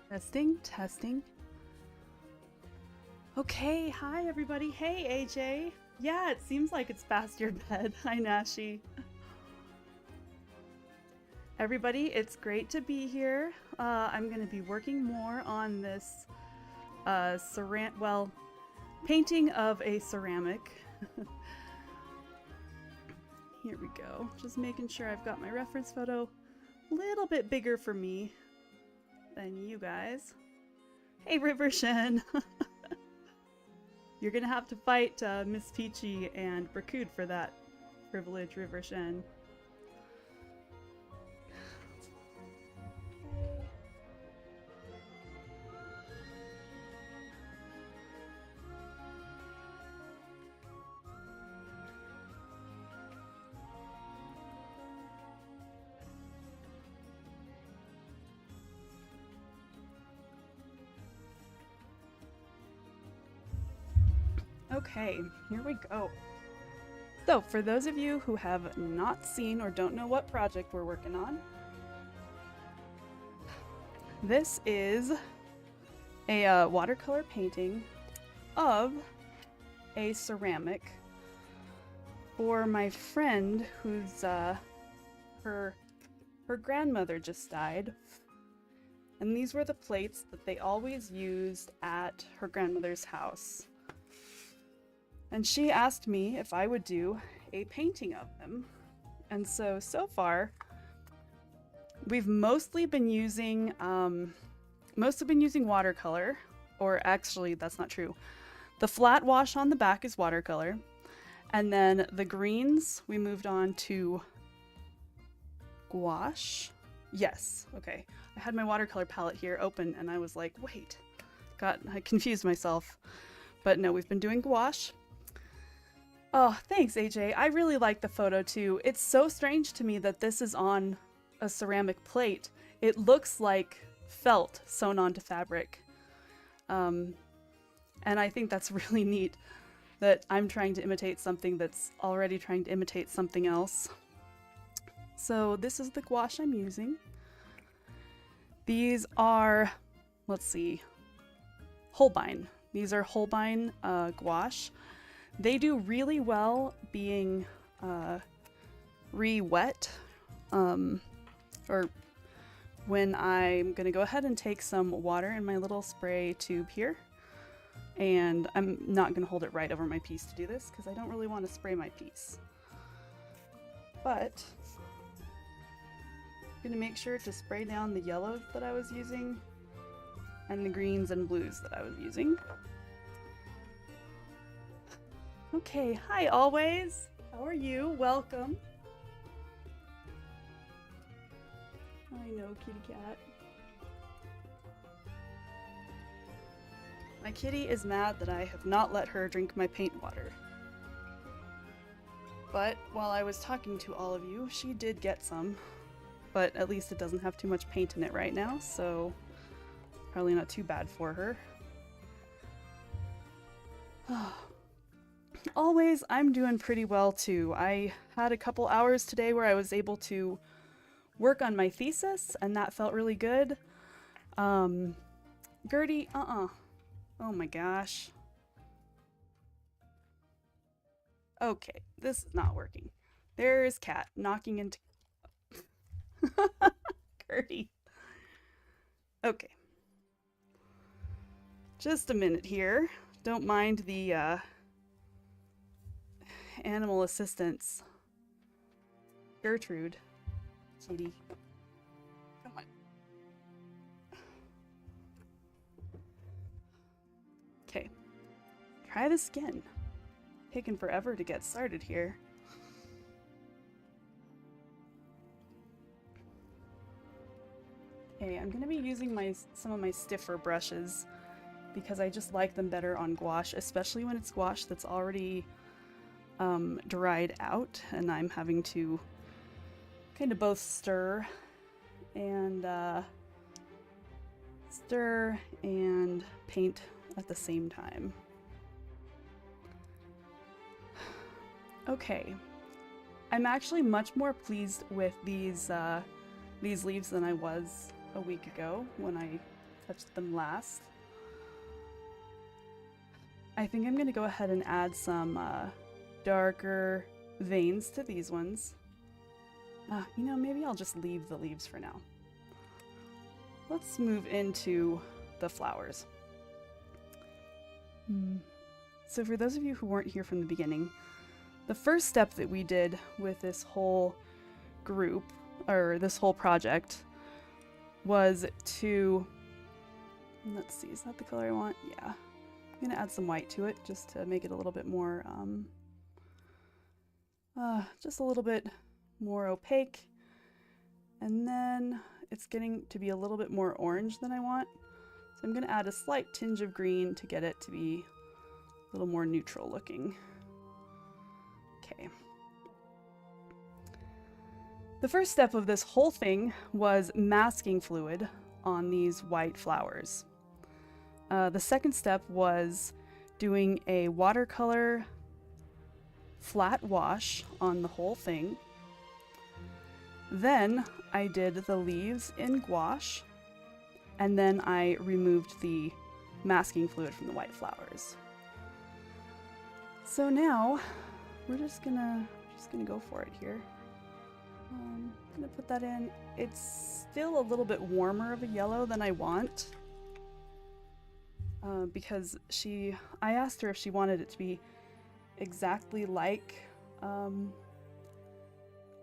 Testing, testing. Okay, hi everybody. Hey AJ. Yeah, it seems like it's past your bed. Hi Nashi. Everybody, it's great to be here. I'm going to be working more on this painting of a ceramic. Here we go. Just making sure I've got my reference photo a little bit bigger for me than you guys. Hey River Shen. You're gonna have to fight Miss Peachy and Bracood for that privilege, River Shen. Okay, here we go. So, for those of you who have not seen or don't know what project we're working on, this is a watercolor painting of a ceramic for my friend whose her grandmother just died. And these were the plates that they always used at her grandmother's house. And she asked me if I would do a painting of them. And so far, we've mostly been using watercolor, or actually that's not true. The flat wash on the back is watercolor. And then the greens, we moved on to gouache. Yes, okay. I had my watercolor palette here open and I was like, wait, I confused myself. But no, we've been doing gouache. Oh, thanks, AJ. I really like the photo too. It's so strange to me that this is on a ceramic plate. It looks like felt sewn onto fabric. And I think that's really neat that I'm trying to imitate something that's already trying to imitate something else. So this is the gouache I'm using. These are, let's see, Holbein. These are Holbein gouache. They do really well being re-wet, or when I'm gonna go ahead and take some water in my little spray tube here, and I'm not gonna hold it right over my piece to do this because I don't really want to spray my piece. But I'm gonna make sure to spray down the yellows that I was using and the greens and blues that I was using. Okay, hi always. How are you? Welcome. I know, kitty cat. My kitty is mad that I have not let her drink my paint water. But while I was talking to all of you, she did get some. But at least it doesn't have too much paint in it right now, so probably not too bad for her. Always, I'm doing pretty well too. I had a couple hours today where I was able to work on my thesis, and that felt really good. Gertie, oh my gosh. Okay, this is not working. There's Cat knocking into... Gertie. Okay. Just a minute here. Don't mind the, animal assistants. Gertrude. Kitty. Come on. Okay. Try this again. Taking forever to get started here. Okay, I'm gonna be using some of my stiffer brushes because I just like them better on gouache, especially when it's gouache that's already dried out and I'm having to kind of both stir and paint at the same time. Okay, I'm actually much more pleased with these leaves than I was a week ago when I touched them last. I think I'm going to go ahead and add some darker veins to these ones. You know, maybe I'll just leave the leaves for now. Let's move into the flowers. So for those of you who weren't here from the beginning, the first step that we did with this whole group, or this whole project, was to, let's see, is that the color I want? Yeah. I'm gonna add some white to it just to make it a little bit more, just a little bit more opaque. And then it's getting to be a little bit more orange than I want. So I'm gonna add a slight tinge of green to get it to be a little more neutral looking. Okay. The first step of this whole thing was masking fluid on these white flowers. The second step was doing a watercolor flat wash on the whole thing. Then I did the leaves in gouache, and then I removed the masking fluid from the white flowers. So now we're just gonna go for it here. I'm gonna put that in. It's still a little bit warmer of a yellow than I want, because I asked her if she wanted it to be exactly like,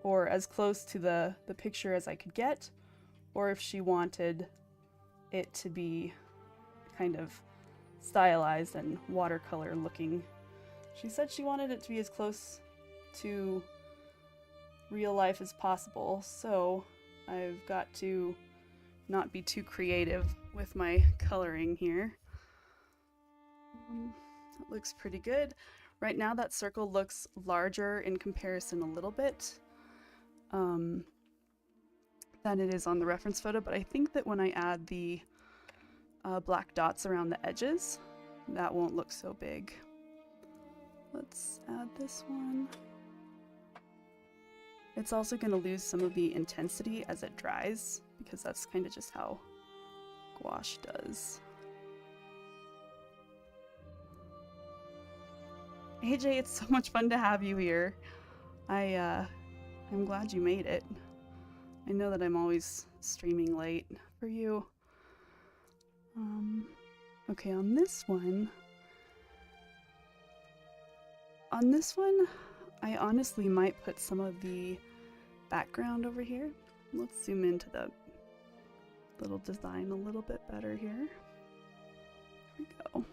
or as close to the picture as I could get, or if she wanted it to be kind of stylized and watercolor looking. She said she wanted it to be as close to real life as possible, so I've got to not be too creative with my coloring here. That looks pretty good. Right now that circle looks larger in comparison a little bit than it is on the reference photo, but I think that when I add the black dots around the edges, that won't look so big. Let's add this one. It's also going to lose some of the intensity as it dries, because that's kind of just how gouache does. AJ, it's so much fun to have you here. I'm glad you made it. I know that I'm always streaming late for you. Okay, on this one, I honestly might put some of the background over here. Let's zoom into the little design a little bit better here. Here we go.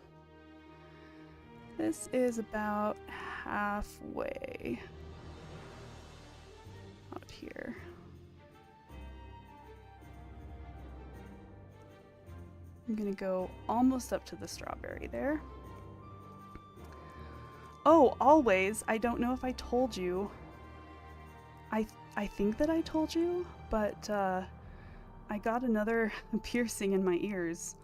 This is about halfway out here. I'm gonna go almost up to the strawberry there. Oh, always, I don't know if I told you. I think that I told you, but I got another piercing in my ears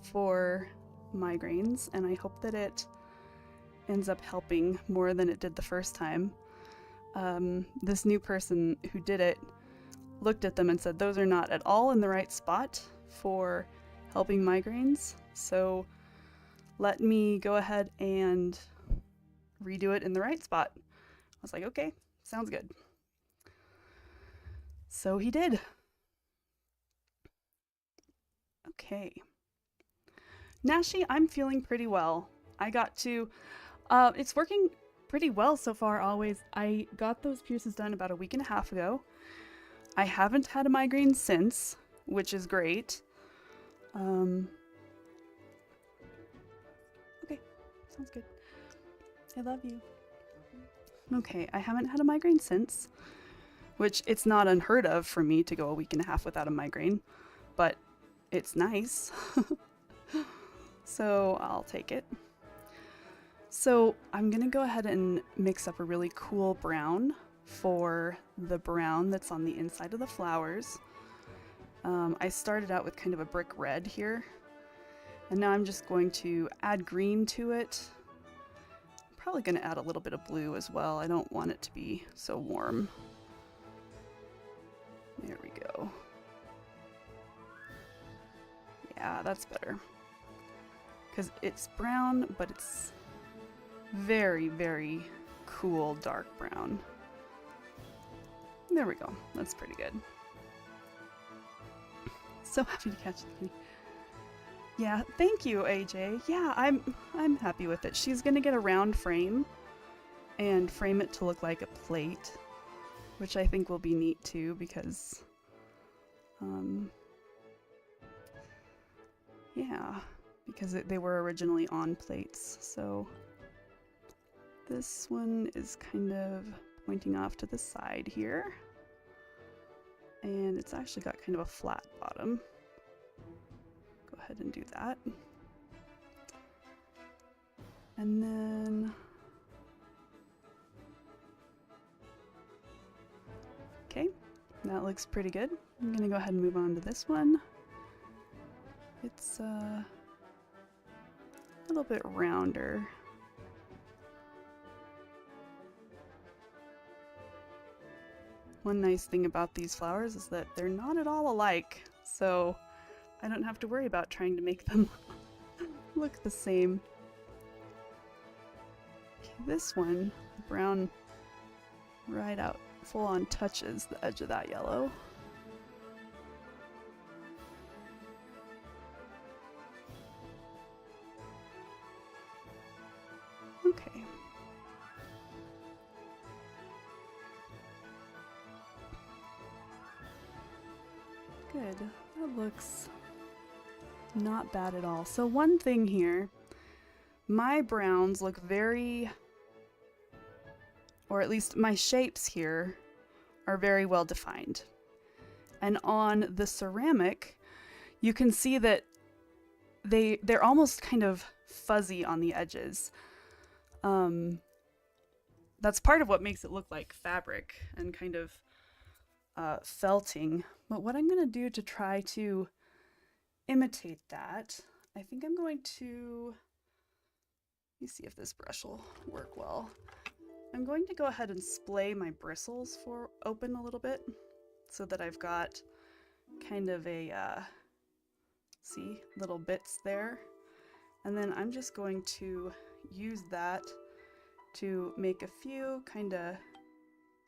for migraines, and I hope that it ends up helping more than it did the first time. This new person who did it looked at them and said those are not at all in the right spot for helping migraines, so let me go ahead and redo it in the right spot. I was like, okay, sounds good. So he did. Okay. Nashi, I'm feeling pretty well. I got to, it's working pretty well so far always. I got those piercings done about a week and a half ago. I haven't had a migraine since, which is great. Okay, sounds good. I love you. Okay, I haven't had a migraine since, which it's not unheard of for me to go a week and a half without a migraine, but it's nice. So I'll take it. So I'm gonna go ahead and mix up a really cool brown for the brown that's on the inside of the flowers. I started out with kind of a brick red here, and now I'm just going to add green to it. I'm probably going to add a little bit of blue as well. I don't want it to be so warm. There we go. Yeah, that's better. Because it's brown, but it's very, very cool dark brown. There we go. That's pretty good. So happy to catch the kitty. Yeah, thank you, AJ. Yeah, I'm happy with it. She's gonna get a round frame and frame it to look like a plate, which I think will be neat too because, yeah, because they were originally on plates. So this one is kind of pointing off to the side here, and it's actually got kind of a flat bottom. Go ahead and do that. And then, okay, that looks pretty good. I'm gonna go ahead and move on to this one. It's a little bit rounder. One nice thing about these flowers is that they're not at all alike, so I don't have to worry about trying to make them look the same. Okay, this one, brown right out, full on touches the edge of that yellow. Okay. Good. That looks not bad at all. So one thing here, my browns look very, or at least my shapes here are very well defined. And on the ceramic, you can see that they're almost kind of fuzzy on the edges. That's part of what makes it look like fabric and kind of felting. But what I'm going to do to try to imitate that, I think I'm going to, let me see if this brush will work well. I'm going to go ahead and splay my bristles open a little bit so that I've got kind of a, see, little bits there. And then I'm just going to use that to make a few kind of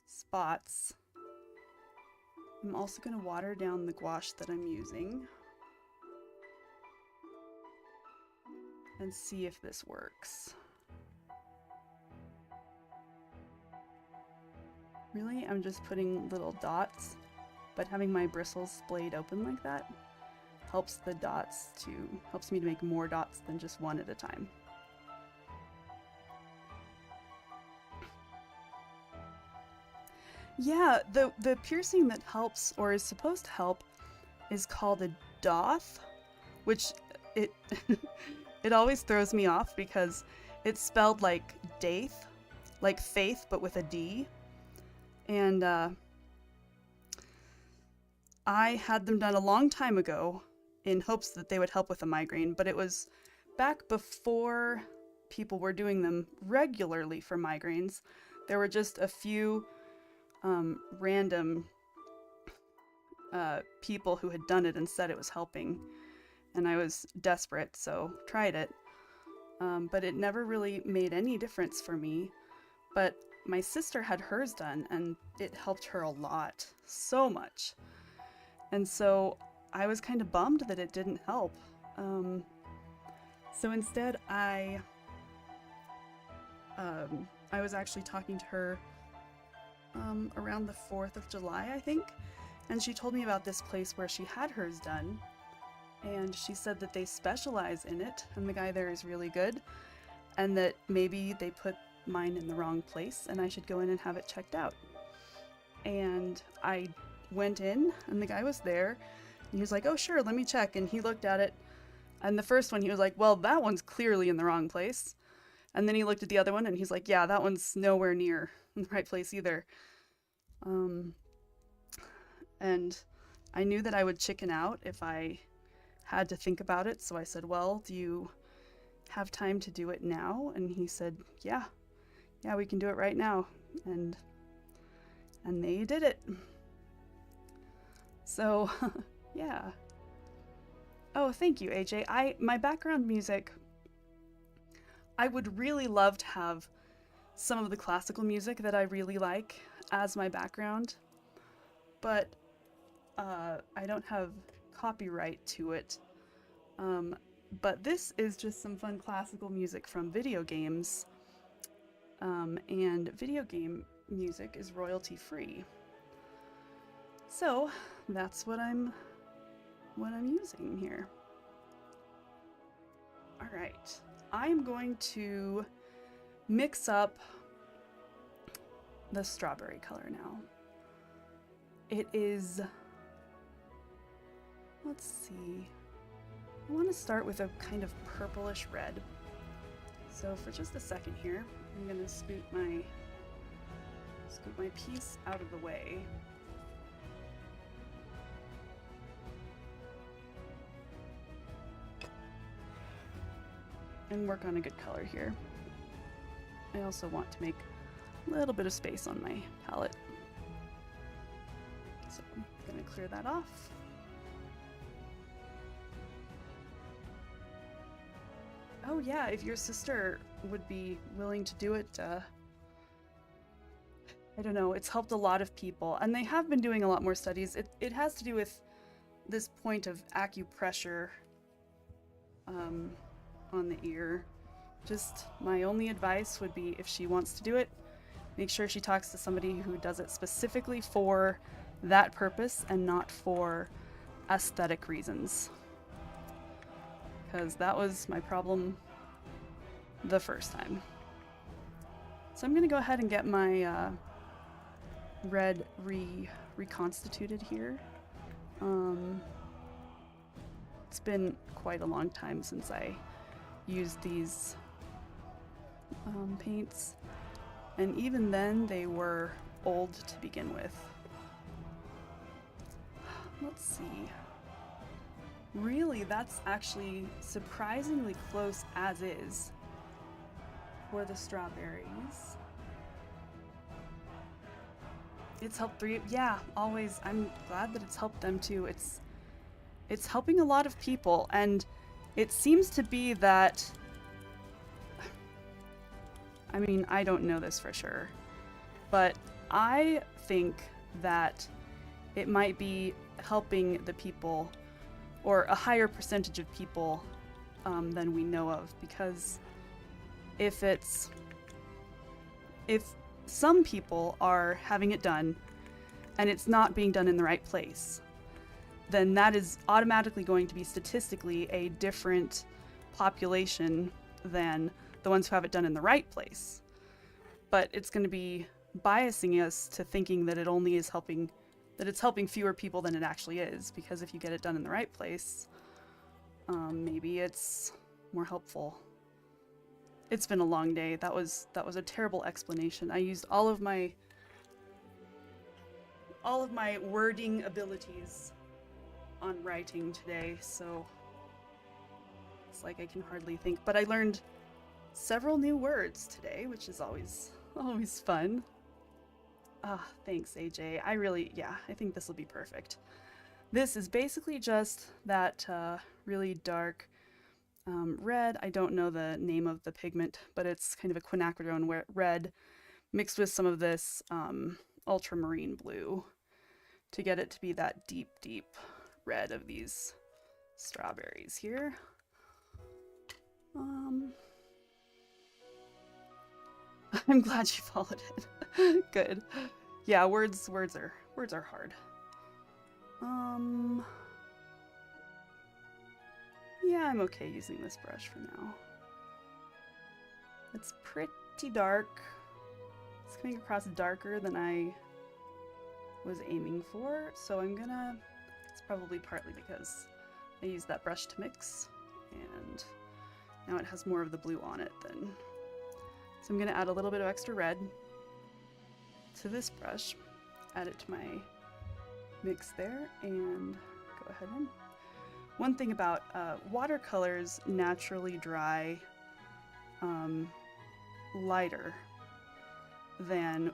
spots. I'm also going to water down the gouache that I'm using and see if this works. Really, I'm just putting little dots, but having my bristles splayed open like that helps me to make more dots than just one at a time. Yeah, the piercing that helps, or is supposed to help, is called a doth, which it it always throws me off because it's spelled like daith, like faith, but with a D. And I had them done a long time ago in hopes that they would help with a migraine, but it was back before people were doing them regularly for migraines. There were just a few random people who had done it and said it was helping, and I was desperate, so tried it. But it never really made any difference for me. But my sister had hers done, and it helped her a lot, so much. And so I was kind of bummed that it didn't help. So instead, I was actually talking to her around the 4th of July, I think, and she told me about this place where she had hers done, and she said that they specialize in it, and the guy there is really good, and that maybe they put mine in the wrong place and I should go in and have it checked out. And I went in, and the guy was there, and he was like, "Oh sure, let me check," and he looked at it, and the first one he was like, "Well, that one's clearly in the wrong place." And then he looked at the other one and he's like, "Yeah, that one's nowhere near in the right place either." And I knew that I would chicken out if I had to think about it, so I said, "Well, do you have time to do it now?" And he said, yeah, we can do it right now. And they did it. So yeah, Oh, thank you, AJ. My background music, I would really love to have some of the classical music that I really like as my background, but I don't have copyright to it. Um, but this is just some fun classical music from video games, and video game music is royalty free. So that's what I'm using here. All right, I'm going to mix up the strawberry color now. It is, let's see, I want to start with a kind of purplish red. So for just a second here, I'm going to scoot my piece out of the way. And work on a good color here. I also want to make a little bit of space on my palette. So I'm gonna clear that off. Oh yeah, if your sister would be willing to do it, I don't know, it's helped a lot of people, and they have been doing a lot more studies. It has to do with this point of acupressure on the ear. Just my only advice would be, if she wants to do it, make sure she talks to somebody who does it specifically for that purpose and not for aesthetic reasons. Because that was my problem the first time. So I'm gonna go ahead and get my red reconstituted here. It's been quite a long time since I used these paints, and even then they were old to begin with. Let's see. Really, that's actually surprisingly close as is for the strawberries. It's helped yeah, always. I'm glad that it's helped them too. It's helping a lot of people, and it seems to be that, I mean, I don't know this for sure, but I think that it might be helping the people, or a higher percentage of people than we know of, because if some people are having it done and it's not being done in the right place, then that is automatically going to be statistically a different population than the ones who have it done in the right place. But it's going to be biasing us to thinking that it only is helping, that it's helping fewer people than it actually is, because if you get it done in the right place, maybe it's more helpful. It's been a long day. That was a terrible explanation. I used all of my wording abilities on writing today, so it's like I can hardly think. But I learned several new words today, which is always fun. Thanks, AJ. I think this will be perfect. This is basically just that really dark red. I don't know the name of the pigment, but it's kind of a quinacridone red mixed with some of this ultramarine blue to get it to be that deep, deep red of these strawberries here. I'm glad you followed it. Good. Yeah, words are hard. Yeah, I'm okay using this brush for now. It's pretty dark. It's coming across darker than I was aiming for, so it's probably partly because I used that brush to mix, and now it has more of the blue on it then. So I'm gonna add a little bit of extra red to this brush, add it to my mix there, and go ahead and... One thing about watercolors naturally dry lighter than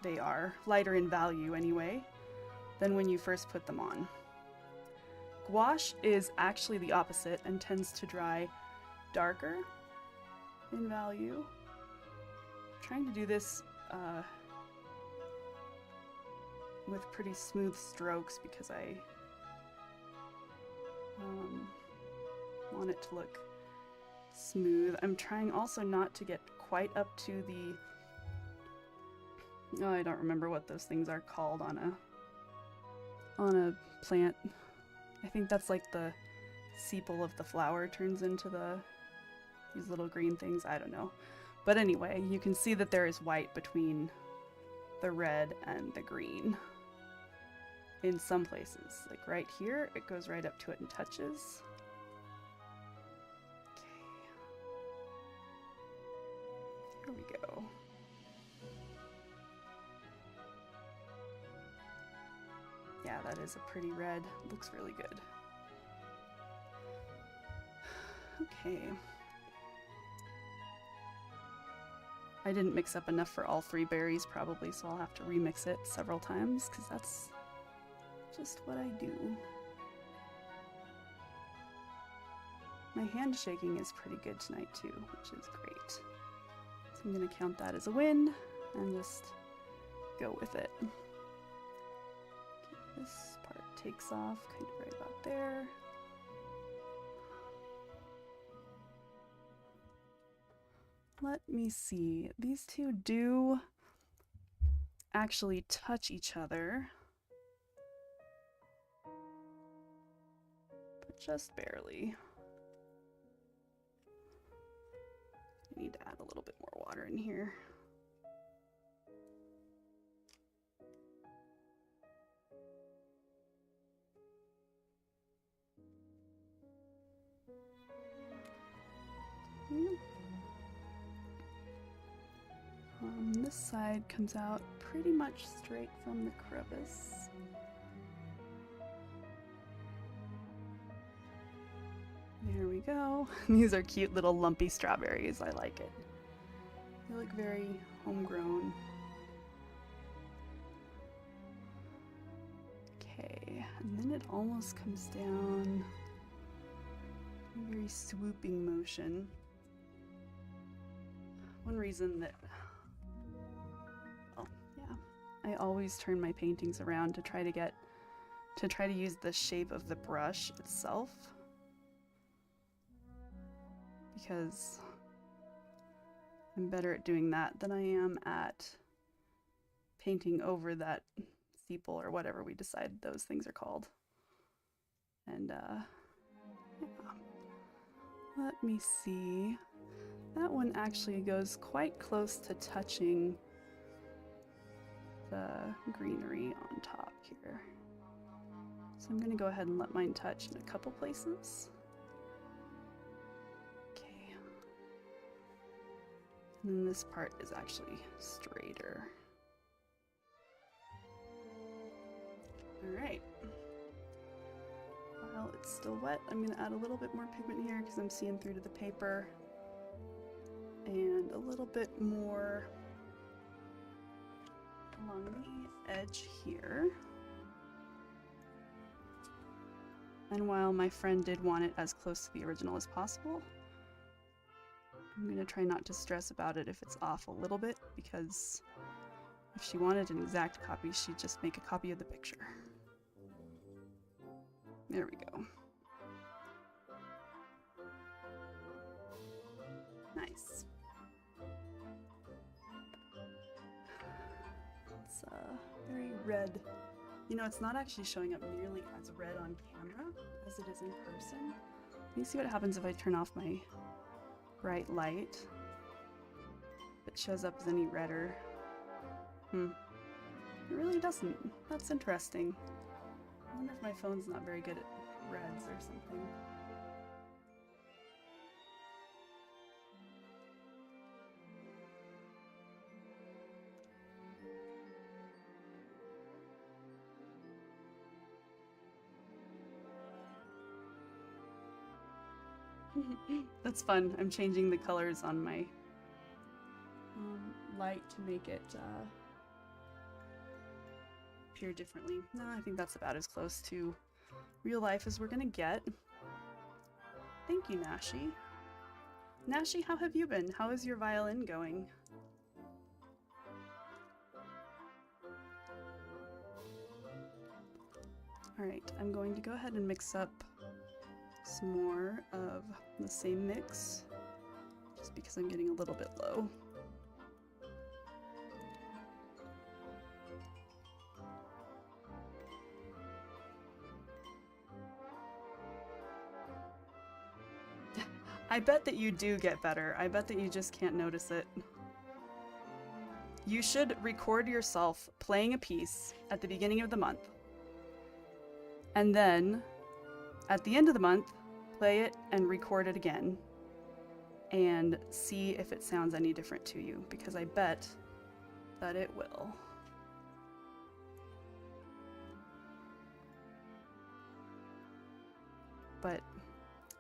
they are, lighter in value anyway, than when you first put them on. Gouache is actually the opposite and tends to dry darker in value. I'm trying to do this with pretty smooth strokes because I want it to look smooth. I'm trying also not to get quite up to the, oh, I don't remember what those things are called on a plant. I think that's like the sepal of the flower turns into these little green things. I don't know. But anyway, you can see that there is white between the red and the green in some places. Like right here, it goes right up to it and touches. Okay. Here we go. Yeah, that is a pretty red. Looks really good. Okay. I didn't mix up enough for all 3 berries probably, so I'll have to remix it several times because that's just what I do. My hand shaking is pretty good tonight too, which is great. So I'm gonna count that as a win and just go with it. Okay, this part takes off kind of right about there. Let me see. These two do actually touch each other, but just barely. I need to add a little bit more water in here. This side comes out pretty much straight from the crevice. There we go. These are cute little lumpy strawberries. I like it. They look very homegrown. Okay, and then it almost comes down in a very swooping motion. One reason that I always turn my paintings around to try to use the shape of the brush itself, because I'm better at doing that than I am at painting over that sepal or whatever we decide those things are called. And yeah. Let me see. That one actually goes quite close to touching the greenery on top here. So I'm going to go ahead and let mine touch in a couple places. Okay. And then this part is actually straighter. Alright. While it's still wet, I'm going to add a little bit more pigment here because I'm seeing through to the paper. And a little bit more along the edge here. And while my friend did want it as close to the original as possible, I'm going to try not to stress about it if it's off a little bit, because if she wanted an exact copy, she'd just make a copy of the picture. There we go. Nice. It's very red. You know, it's not actually showing up nearly as red on camera as it is in person. Let me see what happens if I turn off my bright light. If it shows up as any redder. It really doesn't. That's interesting. I wonder if my phone's not very good at reds or something. That's fun. I'm changing the colors on my light to make it appear differently. No, I think that's about as close to real life as we're gonna get. Thank you, Nashi. Nashi, how have you been? How is your violin going? Alright, I'm going to go ahead and mix up some more of the same mix, just because I'm getting a little bit low. I bet that you do get better. I bet that you just can't notice it. You should record yourself playing a piece at the beginning of the month. And then, at the end of the month, play it and record it again. And see if it sounds any different to you, because I bet that it will. But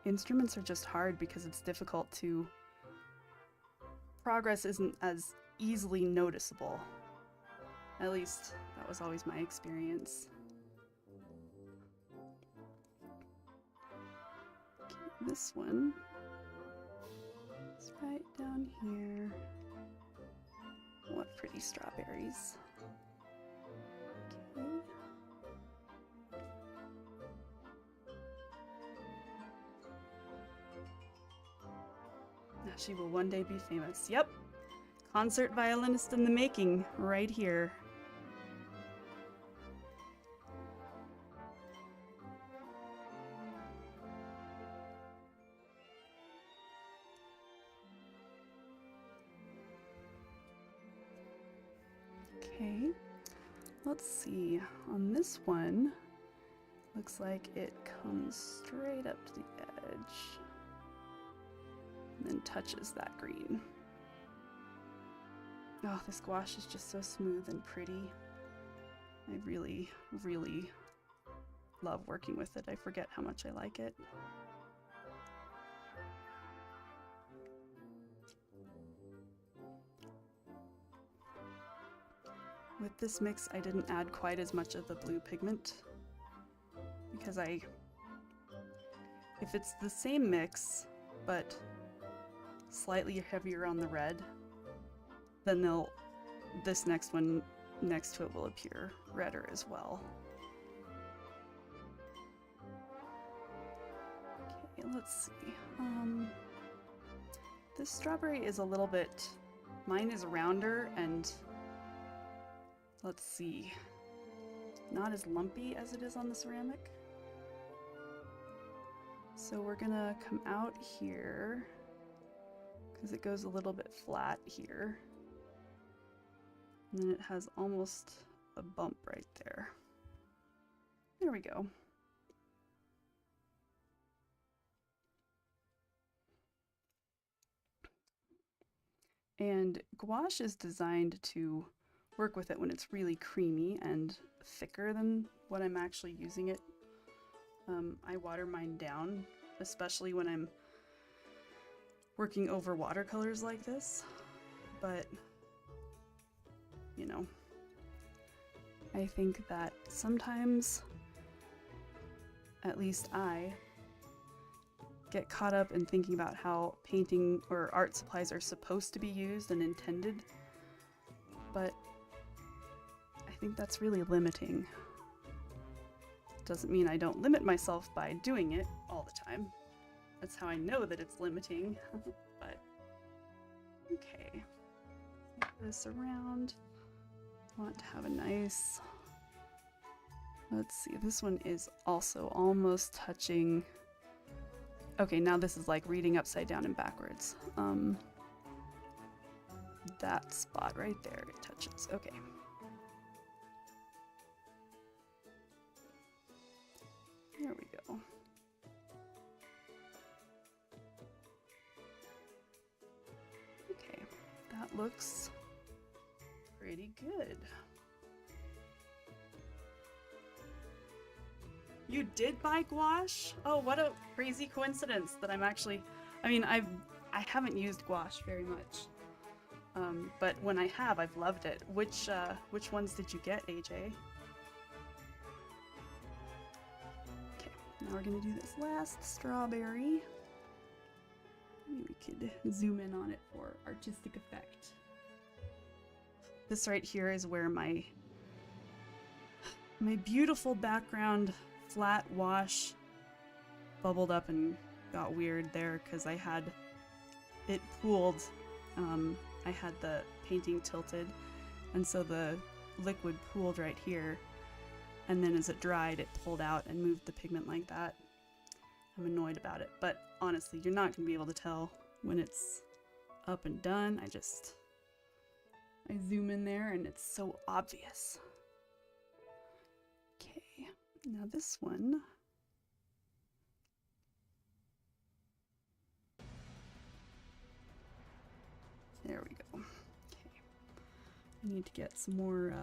instruments are just hard because it's difficult to... Progress isn't as easily noticeable. At least, that was always my experience. Okay, this one is right down here. What pretty strawberries. Okay. She will one day be famous. Yep. Concert violinist in the making, right here. Okay. Let's see. On this one, looks like it comes straight up to the edge. And then touches that green. Oh, this gouache is just so smooth and pretty. I really, really love working with it. I forget how much I like it. With this mix, I didn't add quite as much of the blue pigment because if it's the same mix, but slightly heavier on the red, then this next one next to it will appear redder as well. Okay, let's see. This strawberry is a little bit, mine is rounder and let's see, not as lumpy as it is on the ceramic. So we're gonna come out here because it goes a little bit flat here. And then it has almost a bump right there. There we go. And gouache is designed to work with it when it's really creamy and thicker than what I'm actually using it. I water mine down, especially when I'm working over watercolors like this, but you know, I think that sometimes, at least I, get caught up in thinking about how painting or art supplies are supposed to be used and intended, but I think that's really limiting. Doesn't mean I don't limit myself by doing it all the time. That's how I know that it's limiting. But okay, flip this around. I want to have a nice, let's see, this one is also almost touching. Okay, now this is like reading upside down and backwards. That spot right there, it touches. Okay. There we go. Okay, that looks pretty good. You did buy gouache? Oh, what a crazy coincidence that I'm actually, I mean, I haven't used gouache very much. But when I have, I've loved it. Which ones did you get, AJ? Now we're gonna do this last strawberry. Maybe we could zoom in on it for artistic effect. This right here is where my beautiful background flat wash bubbled up and got weird there because I had it pooled. I had the painting tilted, and so the liquid pooled right here, and then as it dried it pulled out and moved the pigment like that. I'm annoyed about it, but honestly you're not going to be able to tell when it's up and done. I zoom in there and it's so obvious. Okay, now this one. There we go. Okay, I need to get some more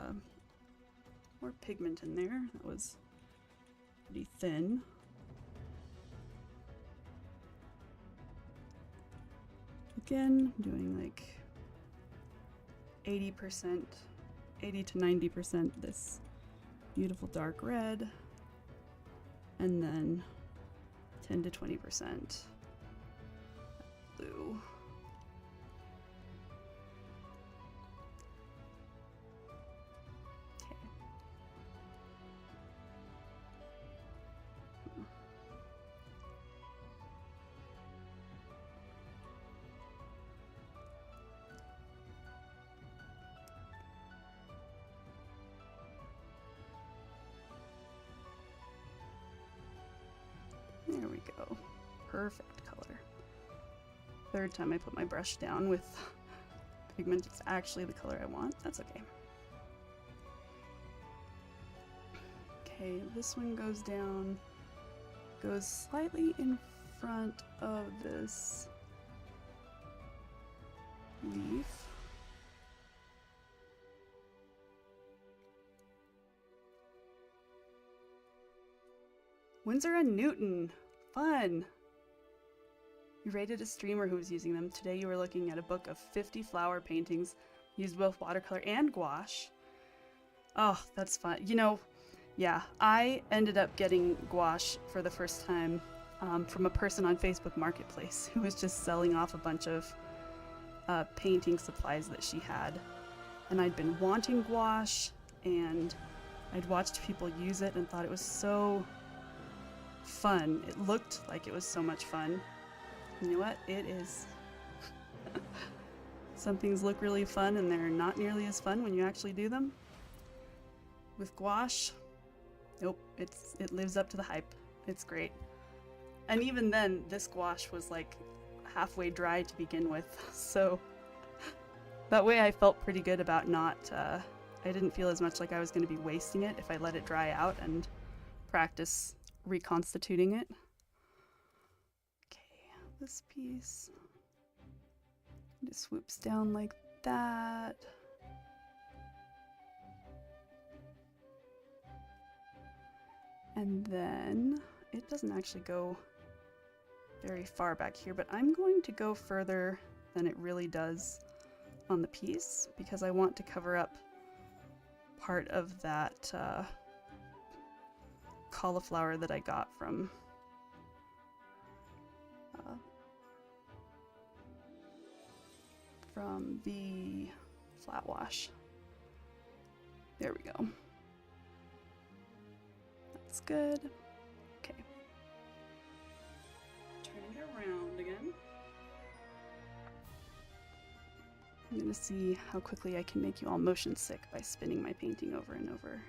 pigment in there. That was pretty thin. Again, I'm doing like 80%, 80 to 90% this beautiful dark red, and then 10 to 20% blue. There we go. Perfect color. Third time I put my brush down with pigment, it's actually the color I want. That's okay. Okay, this one goes down, goes slightly in front of this leaf. Winsor and Newton. Fun! You rated a streamer who was using them. Today you were looking at a book of 50 flower paintings, used both watercolor and gouache. Oh, that's fun. You know, yeah, I ended up getting gouache for the first time from a person on Facebook Marketplace who was just selling off a bunch of painting supplies that she had. And I'd been wanting gouache, and I'd watched people use it and thought it was so fun. It looked like it was so much fun. You know what? It is. Some things look really fun and they're not nearly as fun when you actually do them. With gouache, nope, it lives up to the hype. It's great. And even then, this gouache was like halfway dry to begin with, so that way I felt pretty good about not, I didn't feel as much like I was going to be wasting it if I let it dry out and practice reconstituting it. Okay, this piece just swoops down like that. And then it doesn't actually go very far back here, but I'm going to go further than it really does on the piece because I want to cover up part of that cauliflower that I got from the flat wash. There we go. That's good. Okay. Turn it around again. I'm gonna see how quickly I can make you all motion sick by spinning my painting over and over.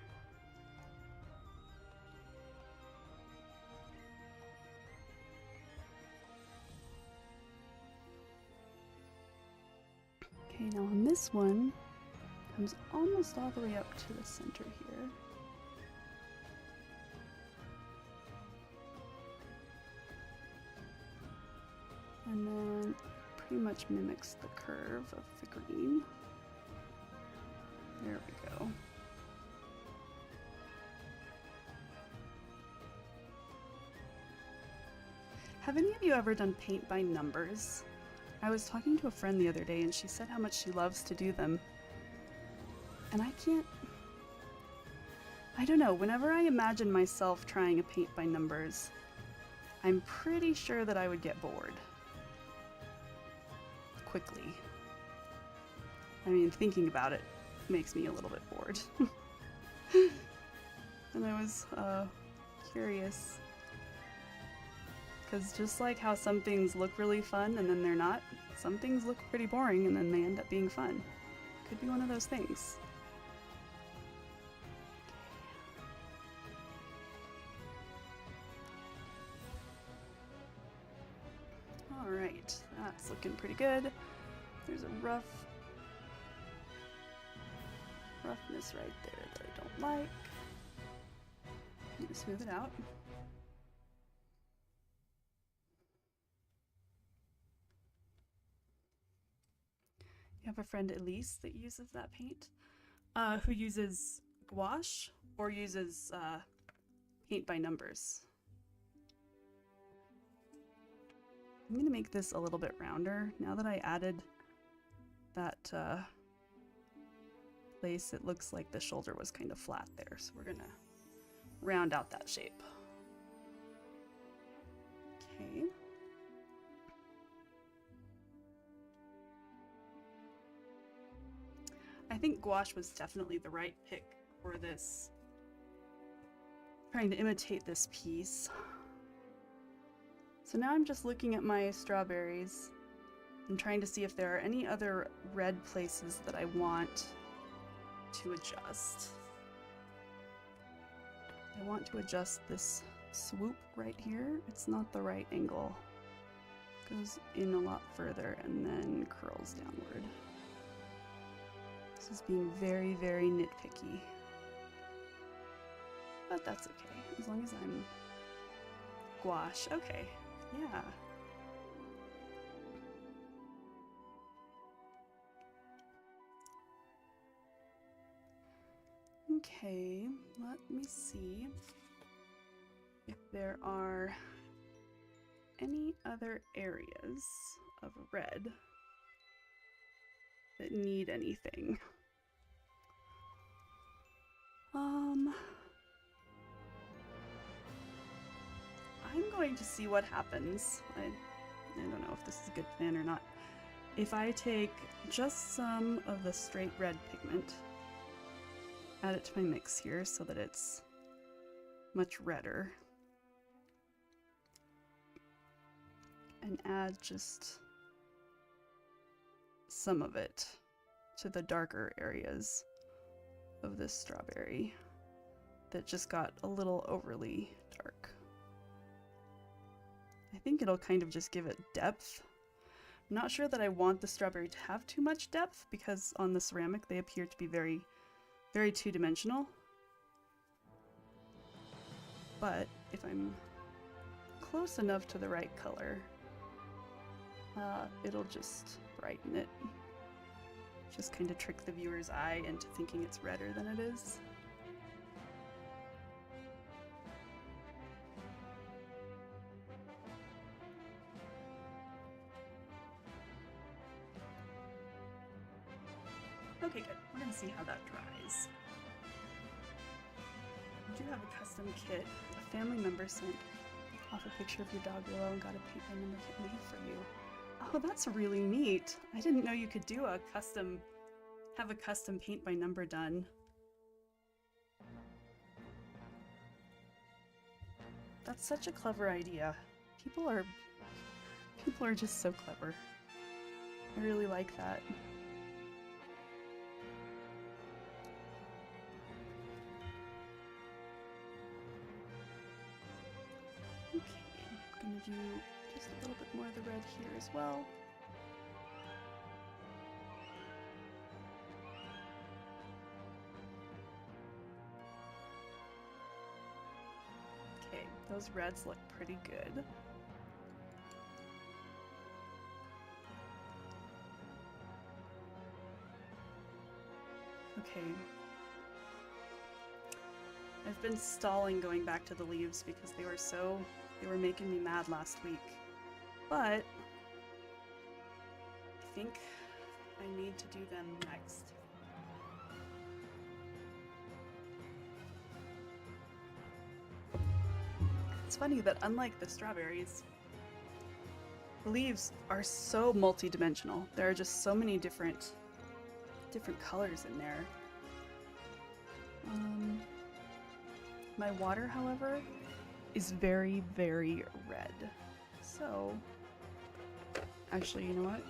Okay, now on this one, comes almost all the way up to the center here. And then pretty much mimics the curve of the green. There we go. Have any of you ever done paint by numbers? I was talking to a friend the other day and she said how much she loves to do them. And I don't know, whenever I imagine myself trying a paint by numbers, I'm pretty sure that I would get bored quickly. I mean, thinking about it makes me a little bit bored. And I was curious, because just like how some things look really fun and then they're not, some things look pretty boring and then they end up being fun. Could be one of those things. Alright, that's looking pretty good. There's a roughness right there that I don't like. I'm gonna smooth it out. You have a friend, Elise, that uses that paint, who uses gouache or uses paint by numbers. I'm gonna make this a little bit rounder. Now that I added that place, it looks like the shoulder was kind of flat there, so we're gonna round out that shape. Okay. I think gouache was definitely the right pick for this. I'm trying to imitate this piece. So now I'm just looking at my strawberries and trying to see if there are any other red places that I want to adjust. I want to adjust this swoop right here. It's not the right angle. Goes in a lot further and then curls downward. This is being very, very nitpicky. But that's okay, as long as I'm gouache. Okay, yeah. Okay, let me see if there are any other areas of red that need anything. I'm going to see what happens. I don't know if this is a good plan or not. If I take just some of the straight red pigment, add it to my mix here so that it's much redder, and add just some of it to the darker areas of this strawberry that just got a little overly dark. I think it'll kind of just give it depth. I'm not sure that I want the strawberry to have too much depth because on the ceramic they appear to be very, very two-dimensional. But if I'm close enough to the right color, it'll just brighten it. Just kind of trick the viewer's eye into thinking it's redder than it is. Okay, good. We're gonna see how that dries. I do have a custom kit. A family member sent off a picture of your dog Willow and got a paint by number kit made for you. Oh, that's really neat. I didn't know you could do a custom, have a custom paint by number done. That's such a clever idea. People are just so clever. I really like that. Okay, I'm gonna do just a little bit more of the red here as well. Okay, those reds look pretty good. Okay. I've been stalling going back to the leaves because they were making me mad last week. But I think I need to do them next. It's funny that unlike the strawberries, the leaves are so multi-dimensional. There are just so many different colors in there. My water, however, is very, very red. So, actually, you know what?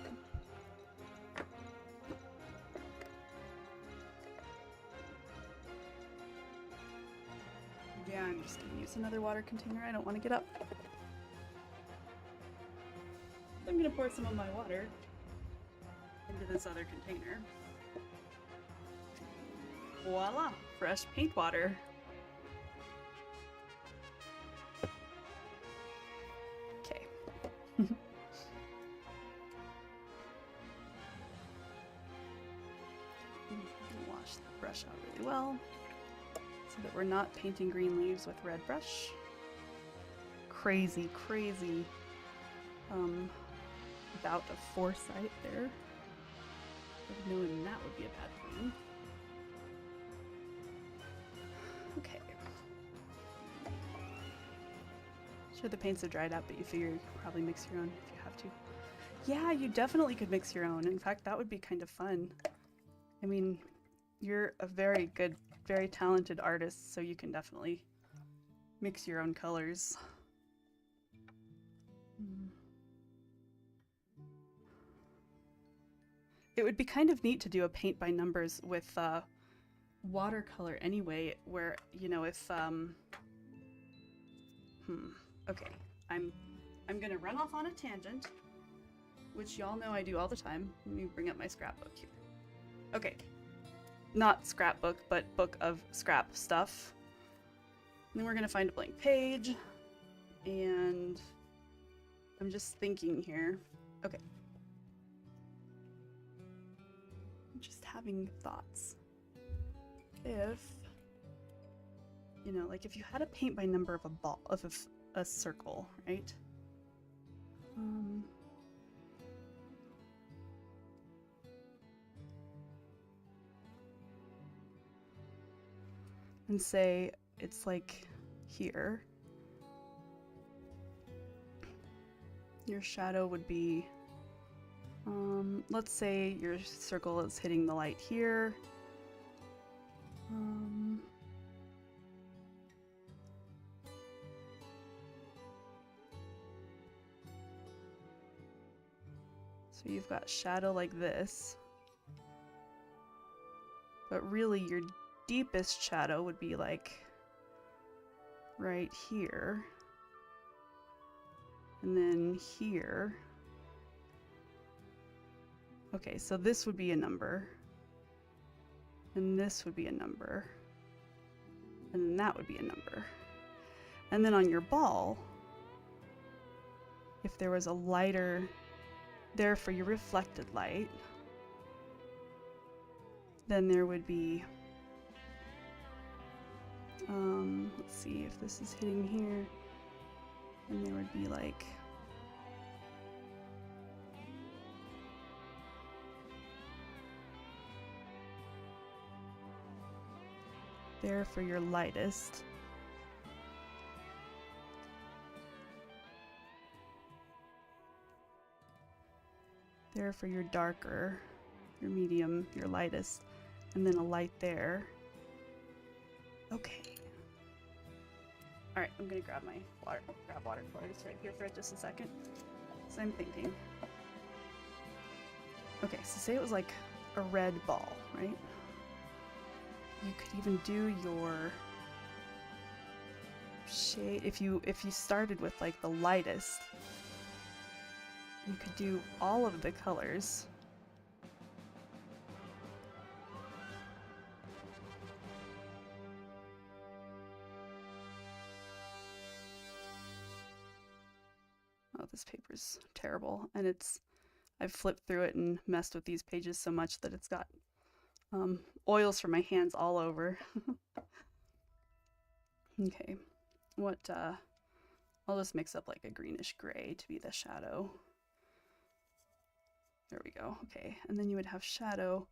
Yeah, I'm just gonna use another water container. I don't want to get up. I'm gonna pour some of my water into this other container. Voila! Fresh paint water. Okay. Wash the brush out really well so that we're not painting green leaves with red brush. Crazy, crazy bout of foresight there. Of knowing that would be a bad plan. Okay. Sure, the paints have dried out, but you figure you could probably mix your own if you have to. Yeah, you definitely could mix your own. In fact, that would be kind of fun. I mean, you're a very good, very talented artist, so you can definitely mix your own colors. It would be kind of neat to do a paint by numbers with watercolor anyway, where, you know, if okay, I'm gonna run off on a tangent, which y'all know I do all the time. Let me bring up my scrapbook here. Okay, not scrapbook, but book of scrap stuff. And then we're gonna find a blank page, and I'm just thinking here. Okay. I'm just having thoughts. If, you know, like if you had a paint by number of a ball, of a circle, right? And say it's like here. Your shadow would be, let's say your circle is hitting the light here. So you've got shadow like this, but really your deepest shadow would be like right here, and then here. Okay, so this would be a number, and this would be a number, and then that would be a number. And then on your ball, if there was a lighter there for your reflected light, then there would be, let's see if this is hitting here, and there would be like, there for your lightest. There for your darker, your medium, your lightest, and then a light there. Okay. All right, I'm gonna grab my watercolor. It's right here for just a second. So I'm thinking. Okay, so say it was like a red ball, right? You could even do your shade if you started with like the lightest. You could do all of the colors. Oh, this paper's terrible, and I've flipped through it and messed with these pages so much that it's got oils from my hands all over. Okay, I'll just mix up like a greenish gray to be the shadow. There we go. Okay, and then you would have shadow,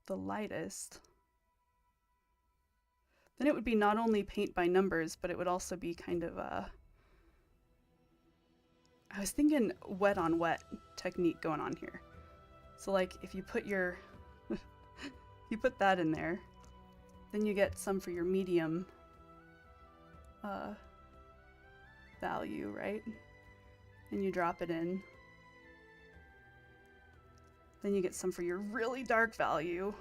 the lightest. Then it would be not only paint by numbers, but it would also be kind of I was thinking wet on wet technique going on here. So like if you put your, you put that in there, then you get some for your medium value, right? And you drop it in. Then you get some for your really dark value.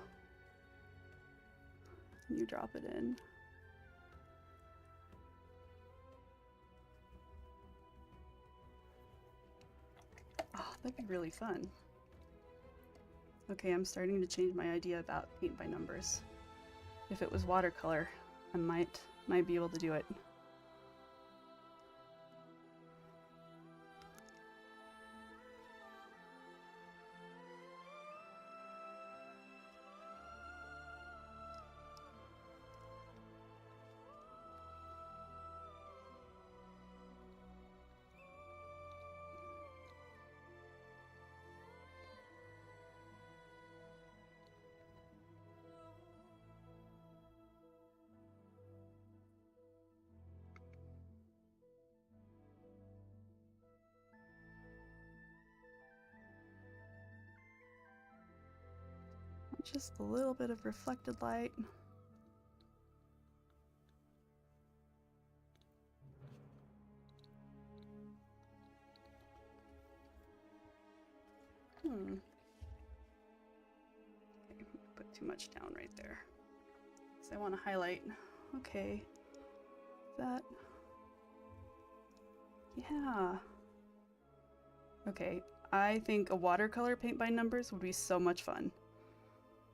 And you drop it in. Oh, that'd be really fun. Okay, I'm starting to change my idea about paint by numbers. If it was watercolor, I might be able to do it. Just a little bit of reflected light. Okay, put too much down right there. So I want to highlight. Okay, that. Yeah. Okay, I think a watercolor paint by numbers would be so much fun.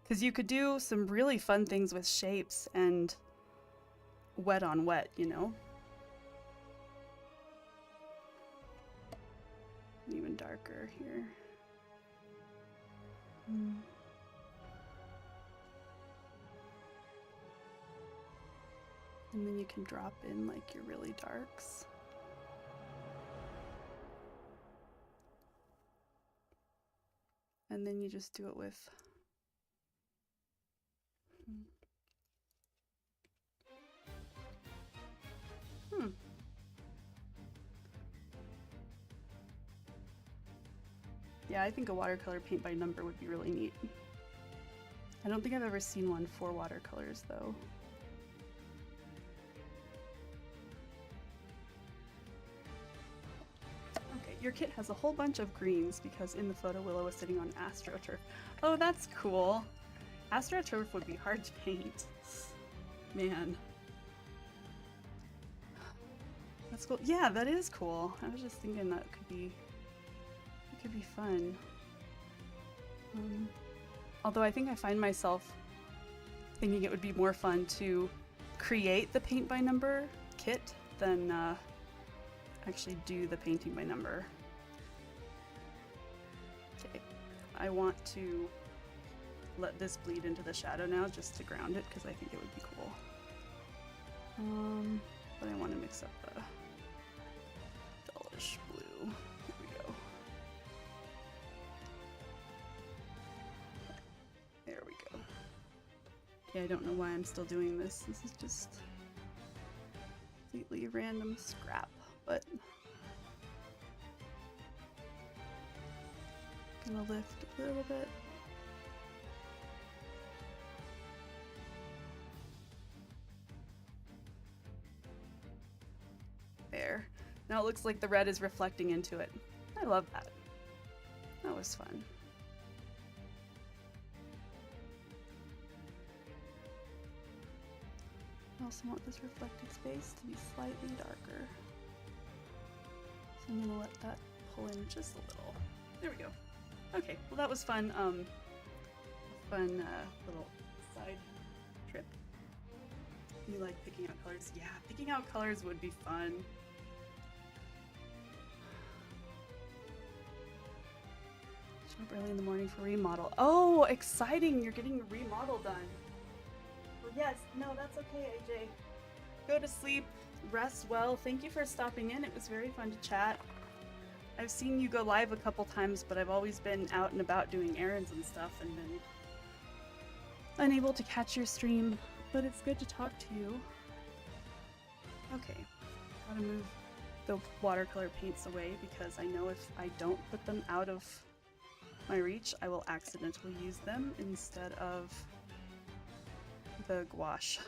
Because you could do some really fun things with shapes and wet on wet, you know? Even darker here. And then you can drop in like your really darks. And then you just do it with Yeah, I think a watercolor paint by number would be really neat. I don't think I've ever seen one for watercolors though. Okay, your kit has a whole bunch of greens because in the photo Willow was sitting on AstroTurf. Oh, that's cool. AstroTurf would be hard to paint. Man. That's cool. Yeah, that is cool. I was just thinking that could be fun. Although I think I find myself thinking it would be more fun to create the paint by number kit than actually do the painting by number. Okay, I want to let this bleed into the shadow now just to ground it because I think it would be cool. But I want to mix up the dullish blue. Here we go. There we go. Okay, I don't know why I'm still doing this. This is just completely random scrap, but I'm gonna lift a little bit. There. Now it looks like the red is reflecting into it. I love that. That was fun. I also want this reflected space to be slightly darker. So I'm gonna let that pull in just a little. There we go. Okay, well that was fun. Fun little side trip. You like picking out colors? Yeah, picking out colors would be fun. Show up early in the morning for remodel. Oh, exciting! You're getting a remodel done. Well, yes, no, that's okay, AJ. Go to sleep, rest well. Thank you for stopping in. It was very fun to chat. I've seen you go live a couple times, but I've always been out and about doing errands and stuff and been unable to catch your stream, but it's good to talk to you. Okay, gotta move the watercolor paints away because I know if I don't put them out of my reach, I will accidentally use them instead of the gouache.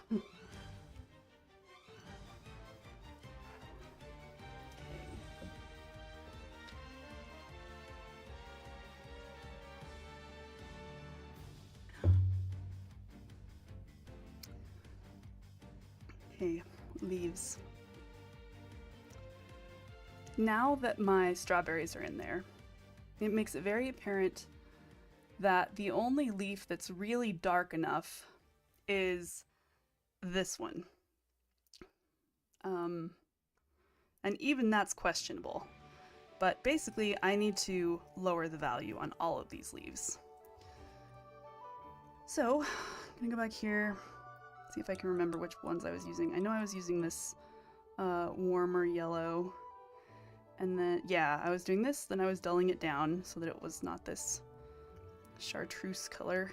Okay, leaves. Now that my strawberries are in there, it makes it very apparent that the only leaf that's really dark enough is this one. And even that's questionable. But basically, I need to lower the value on all of these leaves. So, I'm gonna go back here, see if I can remember which ones I was using. I know I was using this warmer yellow. And then, yeah, I was doing this, then I was dulling it down so that it was not this chartreuse color.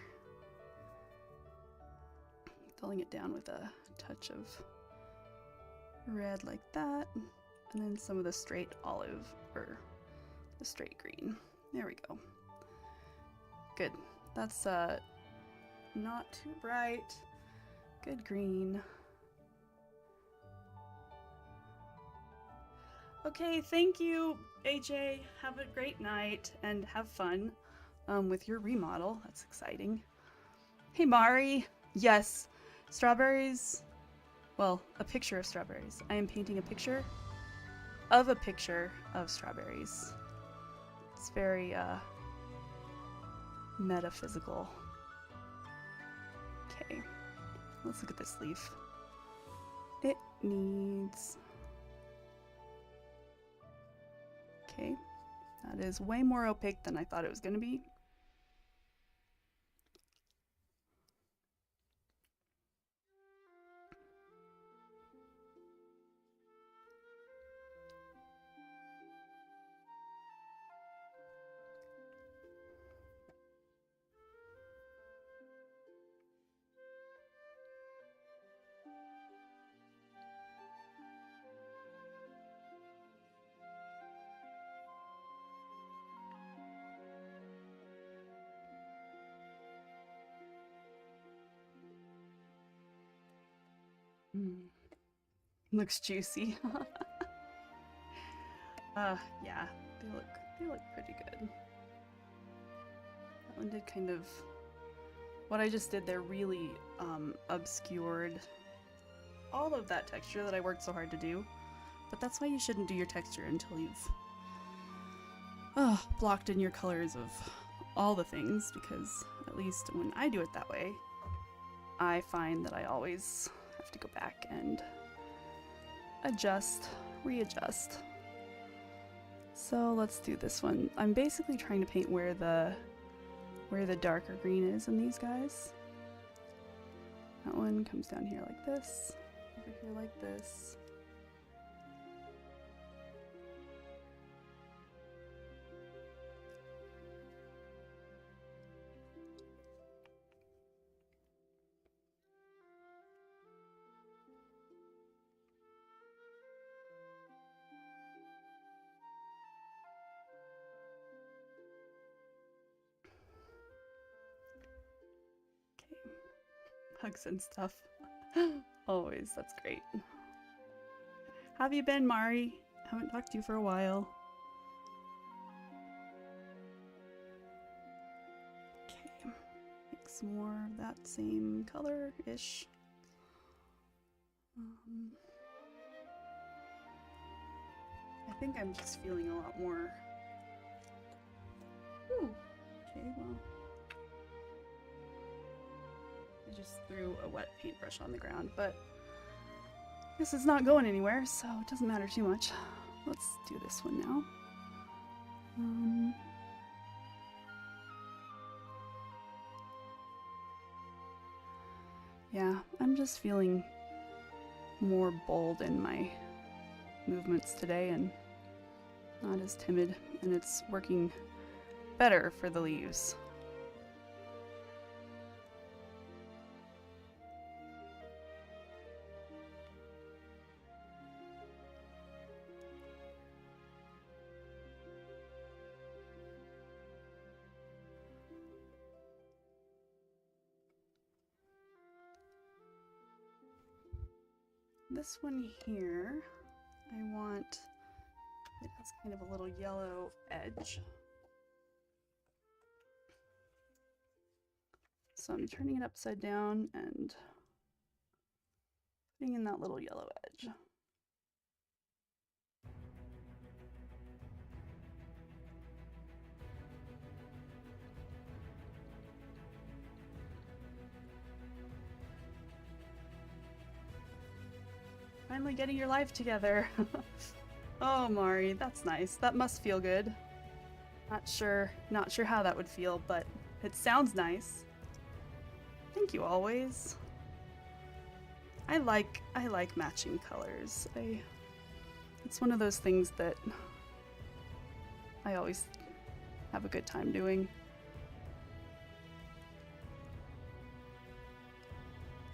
Dulling it down with a touch of red like that. And then some of the straight olive, or the straight green. There we go. Good. That's not too bright. Good green. Okay, thank you, AJ. Have a great night and have fun with your remodel. That's exciting. Hey, Mari. Yes, strawberries. Well, a picture of strawberries. I am painting a picture of strawberries. It's very metaphysical. Okay, let's look at this leaf. It needs... Okay, that is way more opaque than I thought it was going to be. Looks juicy. Yeah, they look pretty good. That one did kind of, what I just did there really obscured all of that texture that I worked so hard to do. But that's why you shouldn't do your texture until you've blocked in your colors of all the things, because at least when I do it that way, I find that I always have to go back and adjust, readjust. So let's do this one. I'm basically trying to paint where the darker green is in these guys. That one comes down here like this, over here like this. Hugs and stuff. Always, that's great. How have you been, Mari? Haven't talked to you for a while. Okay, make some more of that same color-ish. I think I'm just feeling a lot more... Ooh, okay, well... I just threw a wet paintbrush on the ground, but I guess it's not going anywhere, so it doesn't matter too much. Let's do this one now. Yeah, I'm just feeling more bold in my movements today and not as timid, and it's working better for the leaves. this one here, I want, it has kind of a little yellow edge. So I'm turning it upside down and putting in that little yellow edge. Finally getting your life together. Oh, Mari, that's nice. That must feel good. Not sure how that would feel, but it sounds nice. Thank you always. I like matching colors. It's one of those things that I always have a good time doing.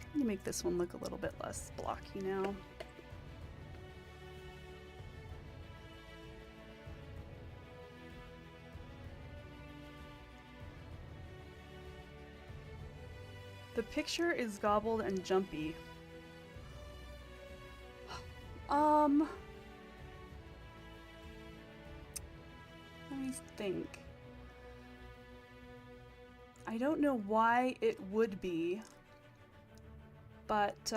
Trying to make this one look a little bit less blocky now. The picture is gobbled and jumpy. Let me think. I don't know why it would be, but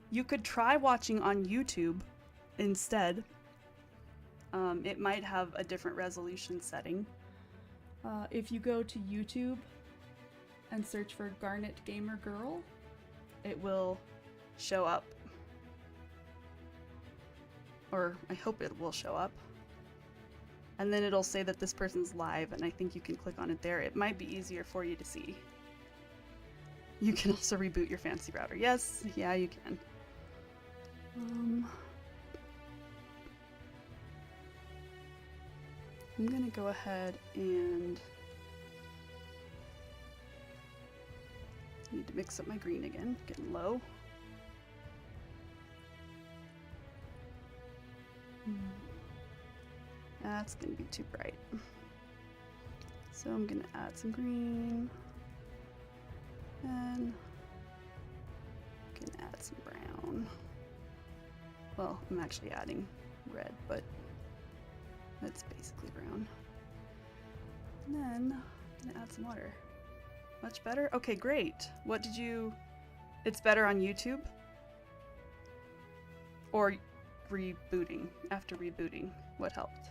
you could try watching on YouTube instead. It might have a different resolution setting. If you go to YouTube and search for Garnet Gamer Girl, it will show up. Or I hope it will show up. And then it'll say that this person's live, and I think you can click on it there. It might be easier for you to see. You can also reboot your fancy router. Yes, yeah, you can. I'm gonna go ahead and need to mix up my green again, getting low. That's gonna be too bright. So I'm gonna add some green and gonna add some brown. Well, I'm actually adding red, but that's basically brown. And then I'm gonna add some water. Much better? Okay, great. What did you... It's better on YouTube? Or rebooting? After rebooting, what helped?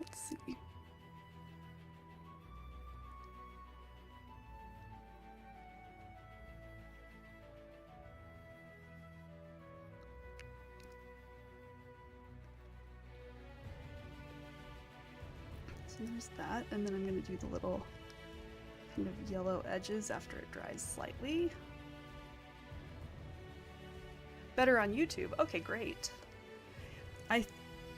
Let's see. So there's that, and then I'm going to do the little kind of yellow edges after it dries slightly. Better on YouTube. Okay, great. I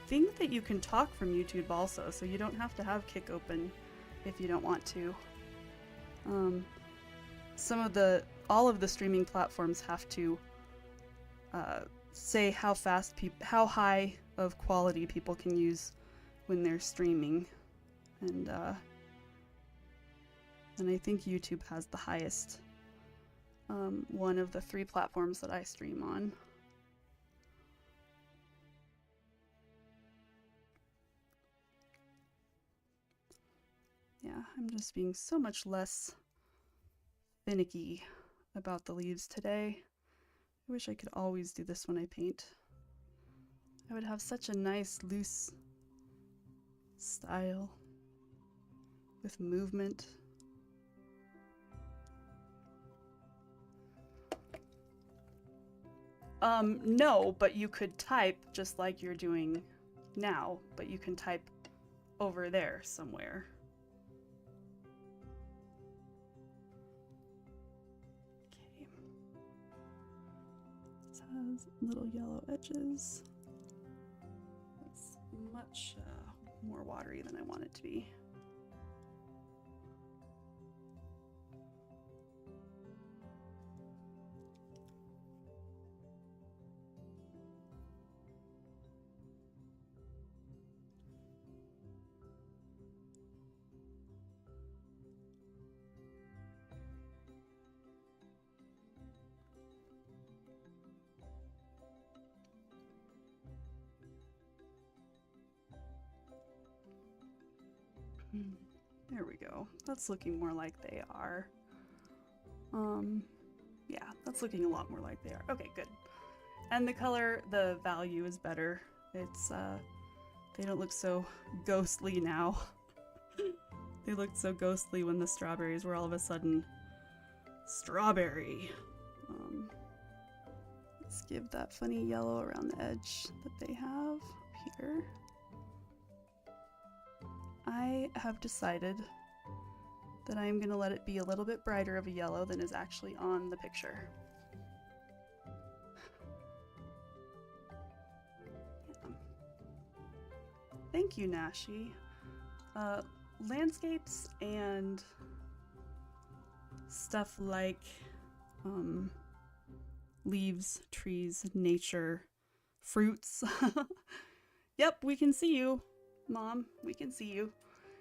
think that you can talk from YouTube also, so you don't have to have Kick open if you don't want to. All of the streaming platforms have to say how high of quality people can use when they're streaming, and I think YouTube has the highest one of the 3 platforms that I stream on. Yeah, I'm just being so much less finicky about the leaves today. I wish I could always do this when I paint. I would have such a nice, loose style with movement. No, but you could type just like you're doing now, but you can type over there somewhere. Okay. This has little yellow edges. It's much more watery than I want it to be. There we go. That's looking more like they are. Yeah, that's looking a lot more like they are. Okay, good. And the color, the value is better. It's, they don't look so ghostly now. They looked so ghostly when the strawberries were all of a sudden strawberry. Let's give that funny yellow around the edge that they have here. I have decided that I am going to let it be a little bit brighter of a yellow than is actually on the picture. Yeah. Thank you, Nashi. Landscapes and stuff like leaves, trees, nature, fruits. Yep, we can see you, Mom. We can see you.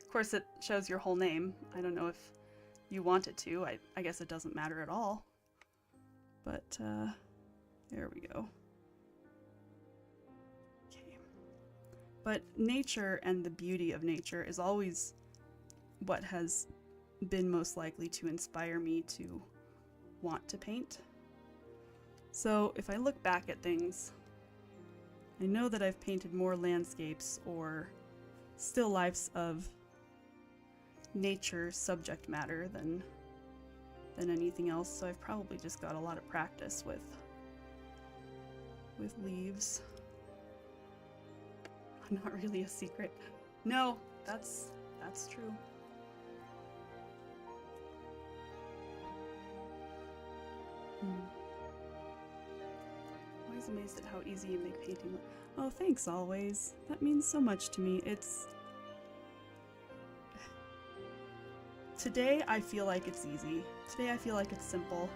Of course, it shows your whole name. I don't know if you want it to. I guess it doesn't matter at all. But, there we go. Okay. But nature and the beauty of nature is always what has been most likely to inspire me to want to paint. So if I look back at things, I know that I've painted more landscapes or still lifes of nature subject matter than anything else, so I've probably just got a lot of practice with leaves. Not really a secret. No, that's true. Always amazed at how easy you make painting look. Oh, thanks, always. That means so much to me. Today I feel like it's easy. Today I feel like it's simple.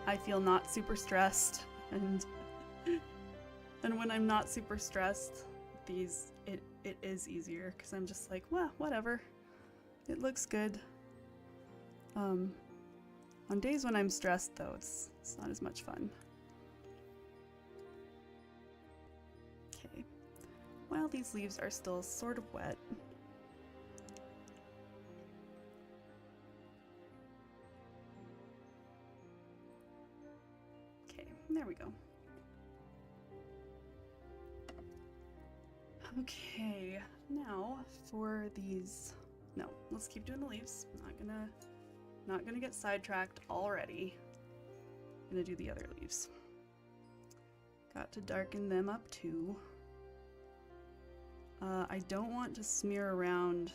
I feel not super stressed, and when I'm not super stressed, it is easier because I'm just like, well, whatever. It looks good. On days when I'm stressed, though, it's not as much fun. Okay. While these leaves are still sort of wet, okay, there we go. Okay, now for these, no, let's keep doing the leaves. Not gonna get sidetracked already. Gonna do the other leaves. Got to darken them up too. I don't want to smear around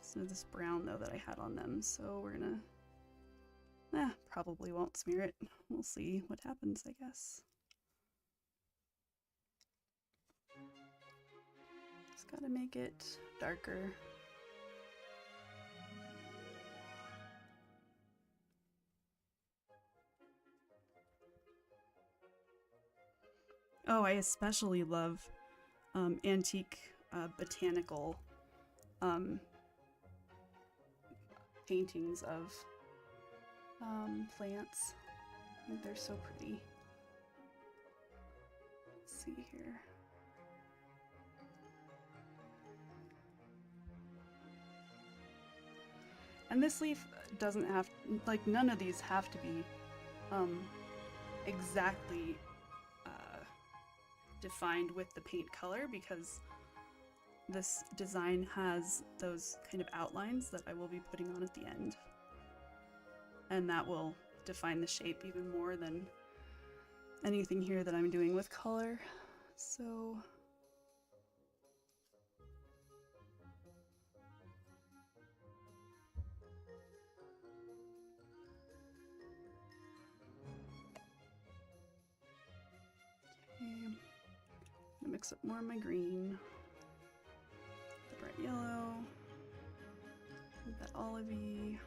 some of this brown though that I had on them, so we're gonna, probably won't smear it. We'll see what happens, I guess. Just gotta make it darker. Oh, I especially love antique botanical paintings of plants. I think they're so pretty. Let's see here. And this leaf doesn't have, like, none of these have to be exactly defined with the paint color, because this design has those kind of outlines that I will be putting on at the end. And that will define the shape even more than anything here that I'm doing with color. So okay. I'm gonna mix up more of my green, the bright yellow, that olivey.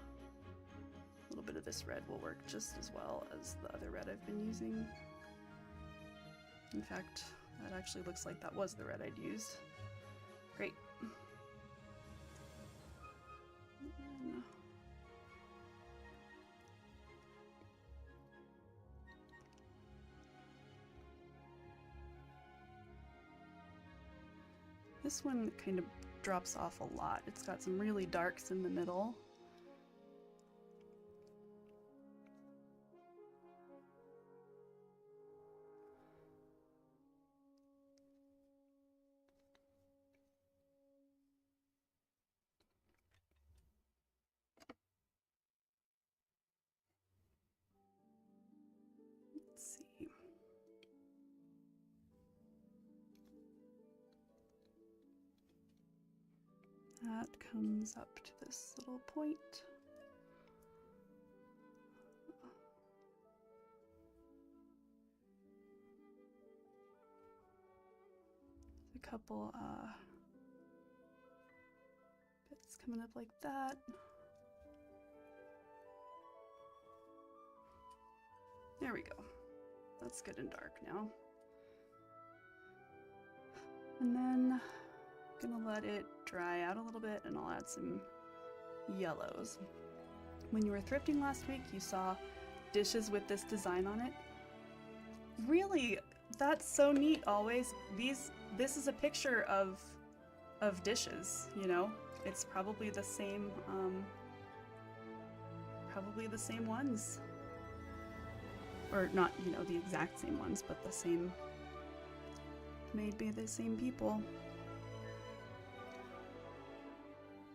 A little bit of this red will work just as well as the other red I've been using. In fact, that actually looks like that was the red I'd used. Great. This one kind of drops off a lot. It's got some really darks in the middle. Let's see. That comes up to this little point. A couple bits coming up like that. There we go. That's good and dark now. And then I'm gonna let it dry out a little bit and I'll add some yellows. When you were thrifting last week, you saw dishes with this design on it. Really, that's so neat always. This is a picture of dishes, you know? It's probably the same ones. Or not, you know, the exact same ones, but the same, made by the same people.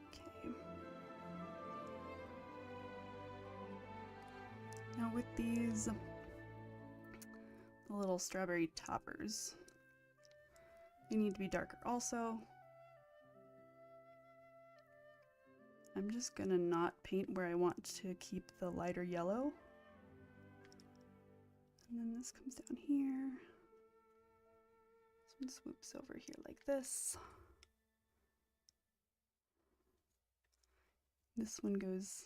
Okay. Now with these little strawberry toppers, they need to be darker also. I'm just gonna not paint where I want to keep the lighter yellow. And then this comes down here. This one swoops over here like this. This one goes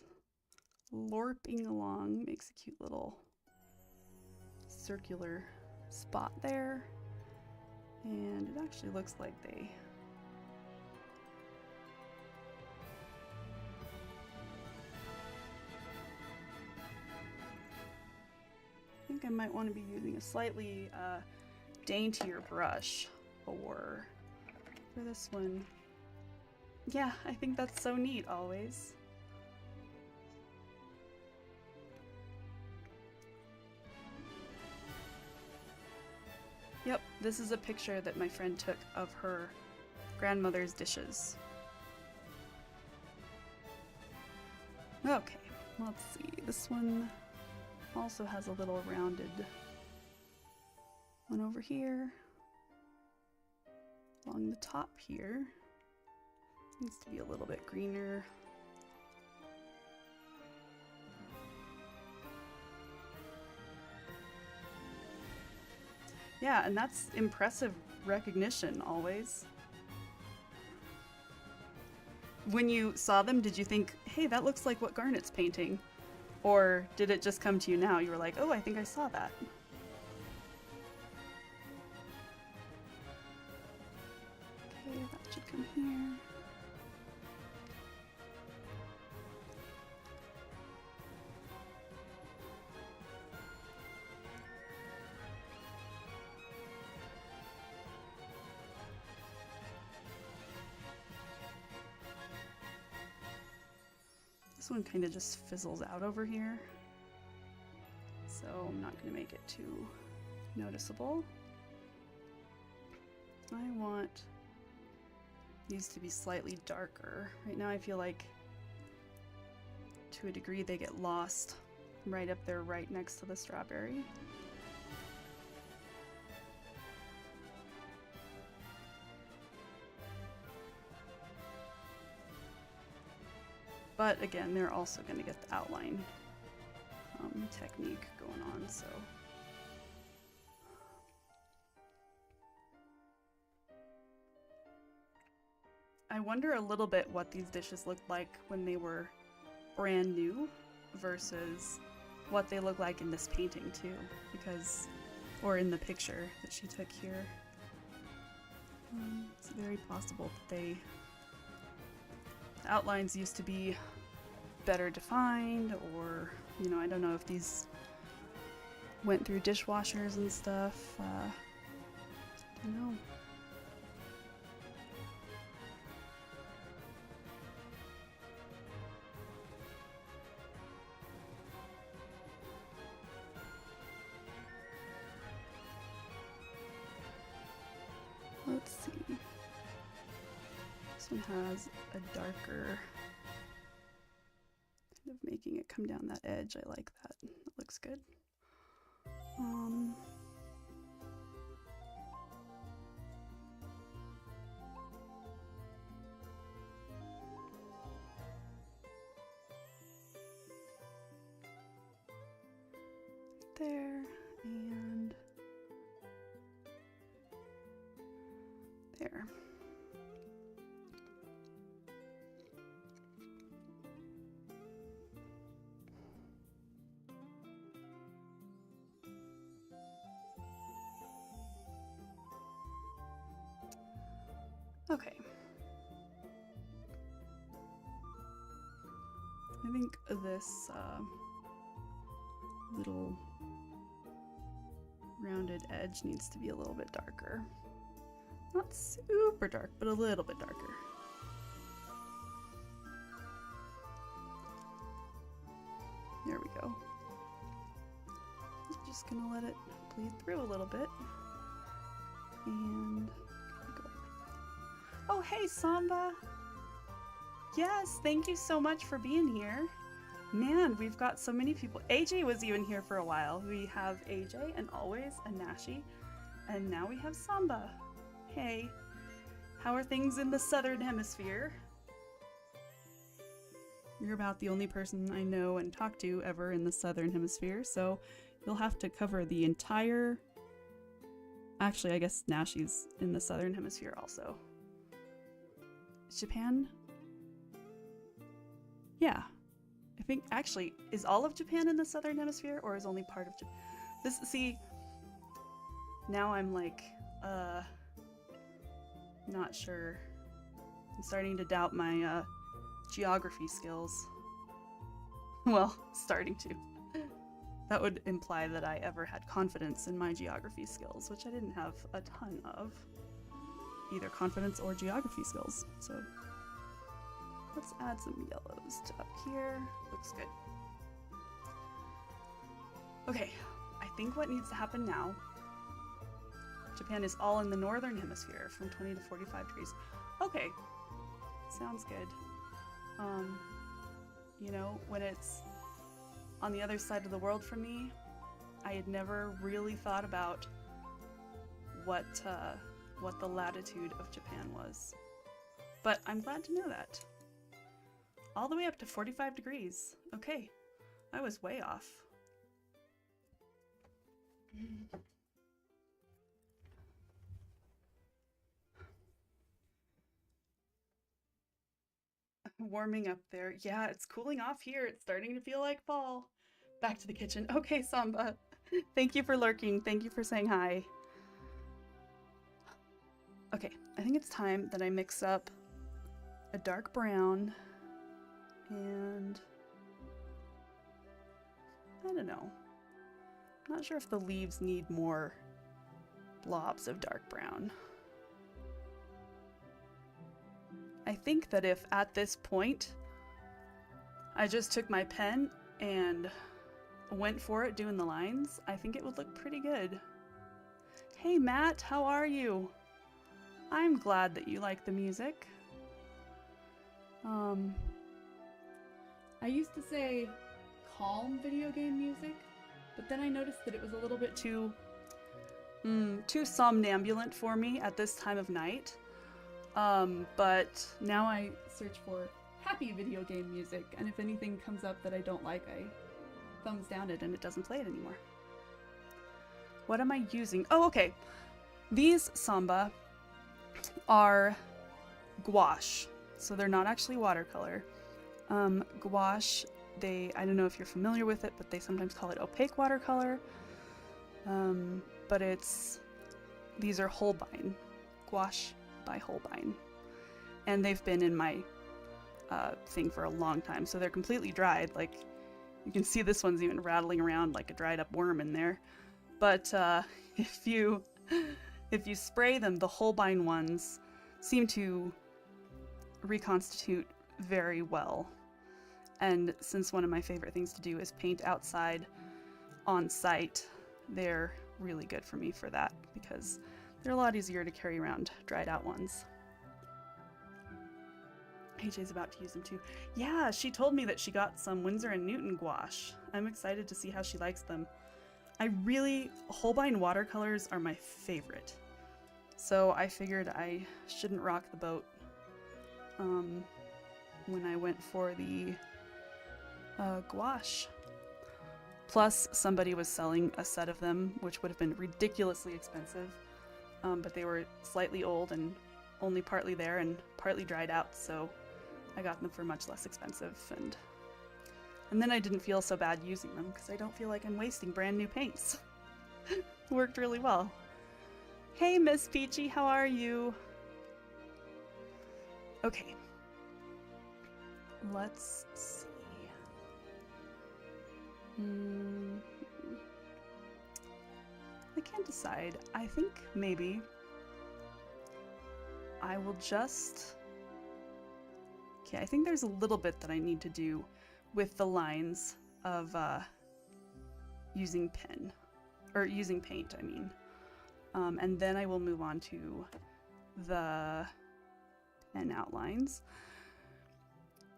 lorping along, makes a cute little circular spot there. And it actually looks like they I think I might want to be using a slightly daintier brush for this one. Yeah, I think that's so neat always. Yep, this is a picture that my friend took of her grandmother's dishes. Okay, let's see. This one also has a little rounded one over here. Along the top here. Needs to be a little bit greener. Yeah, and that's impressive recognition always. When you saw them, did you think, hey, that looks like what Garnet's painting? Or did it just come to you now? You were like, oh, I think I saw that. Okay, that should come here. This one kind of just fizzles out over here, so I'm not going to make it too noticeable. I want these to be slightly darker. Right now I feel like to a degree they get lost right up there right next to the strawberry. But again, they're also going to get the outline technique going on, so. I wonder a little bit what these dishes looked like when they were brand new versus what they look like in this painting too, because, or in the picture that she took here. It's very possible that the outlines used to be better defined, or, you know, I don't know if these went through dishwashers and stuff. I don't know. This one has a darker, kind of making it come down that edge. I like that. That looks good. There and there. Okay. I think this little rounded edge needs to be a little bit darker. Not super dark, but a little bit darker. There we go. Just gonna let it bleed through a little bit. And go. Oh, hey, Samba! Yes, thank you so much for being here. Man, we've got so many people. AJ was even here for a while. We have AJ and always a Nashi. And now we have Samba. Hey, how are things in the Southern Hemisphere? You're about the only person I know and talk to ever in the Southern Hemisphere, so you'll have to cover the entire... Actually, I guess Nashi's in the Southern Hemisphere also. Japan? Yeah. I think, actually, is all of Japan in the Southern Hemisphere, or is only part of Japan? This, see, now I'm like, not sure. I'm starting to doubt my, geography skills. Well, starting to. That would imply that I ever had confidence in my geography skills, which I didn't have a ton of. Either confidence or geography skills, so... Let's add some yellows to up here. Looks good. Okay, I think what needs to happen now... Japan is all in the Northern Hemisphere from 20 to 45 degrees. Okay, sounds good. You know, when it's on the other side of the world from me, I had never really thought about what the latitude of Japan was. But I'm glad to know that. All the way up to 45 degrees. Okay, I was way off. Warming up there. Yeah, it's cooling off here. It's starting to feel like fall. Back to the kitchen. Okay, Samba. Thank you for lurking. Thank you for saying hi. Okay, I think it's time that I mix up a dark brown and I don't know. I'm not sure if the leaves need more blobs of dark brown. I think that if at this point I just took my pen and went for it doing the lines, I think it would look pretty good. Hey Matt, how are you? I'm glad that you like the music. I used to say calm video game music, but then I noticed that it was a little bit too somnambulant for me at this time of night. But now I search for happy video game music, and if anything comes up that I don't like, I thumbs down it and it doesn't play it anymore. What am I using? Oh, okay. These Samba are gouache, so they're not actually watercolor. Gouache, I don't know if you're familiar with it, but they sometimes call it opaque watercolor. But these are Holbein, gouache by Holbein. And they've been in my thing for a long time, so they're completely dried. Like, you can see this one's even rattling around like a dried up worm in there. But if you spray them, the Holbein ones seem to reconstitute very well. And since one of my favorite things to do is paint outside on site, they're really good for me for that because they're a lot easier to carry around dried out ones. AJ's about to use them too. Yeah, she told me that she got some Winsor & Newton gouache. I'm excited to see how she likes them. Holbein watercolors are my favorite. So I figured I shouldn't rock the boat when I went for the gouache. Plus, somebody was selling a set of them, which would have been ridiculously expensive, but they were slightly old and only partly there and partly dried out, so I got them for much less expensive, and then I didn't feel so bad using them because I don't feel like I'm wasting brand new paints. It worked really well. Hey, Miss Peachy, how are you? Okay. Let's see. I can't decide. I think maybe I will just... Okay, I think there's a little bit that I need to do with the lines of using paint, I mean. And then I will move on to the pen outlines.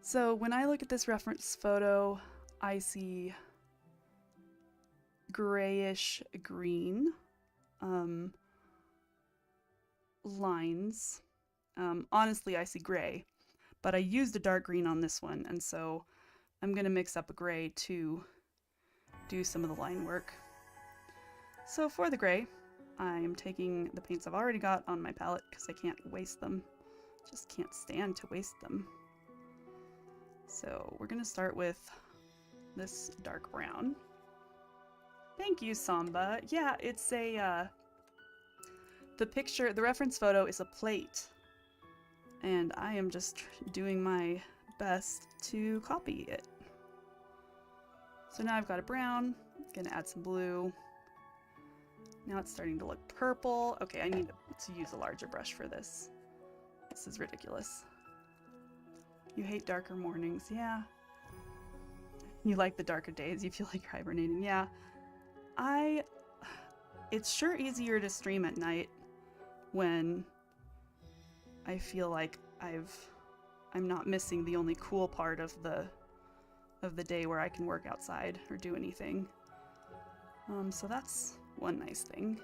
So when I look at this reference photo, I see grayish green lines. Honestly, I see gray, but I used a dark green on this one, and so I'm going to mix up a gray to do some of the line work. So for the gray, I'm taking the paints I've already got on my palette because I can't waste them. Just can't stand to waste them. So we're going to start with this dark brown. Thank you, Samba. Yeah, it's a, the reference photo is a plate, and I am just doing my best to copy it. So now I've got a brown, gonna add some blue. Now it's starting to look purple. Okay, I need to use a larger brush for this. This is ridiculous. You hate darker mornings, yeah. You like the darker days, you feel like you're hibernating, yeah. It's sure easier to stream at night when I feel like I'm not missing the only cool part of the day where I can work outside or do anything. So that's one nice thing.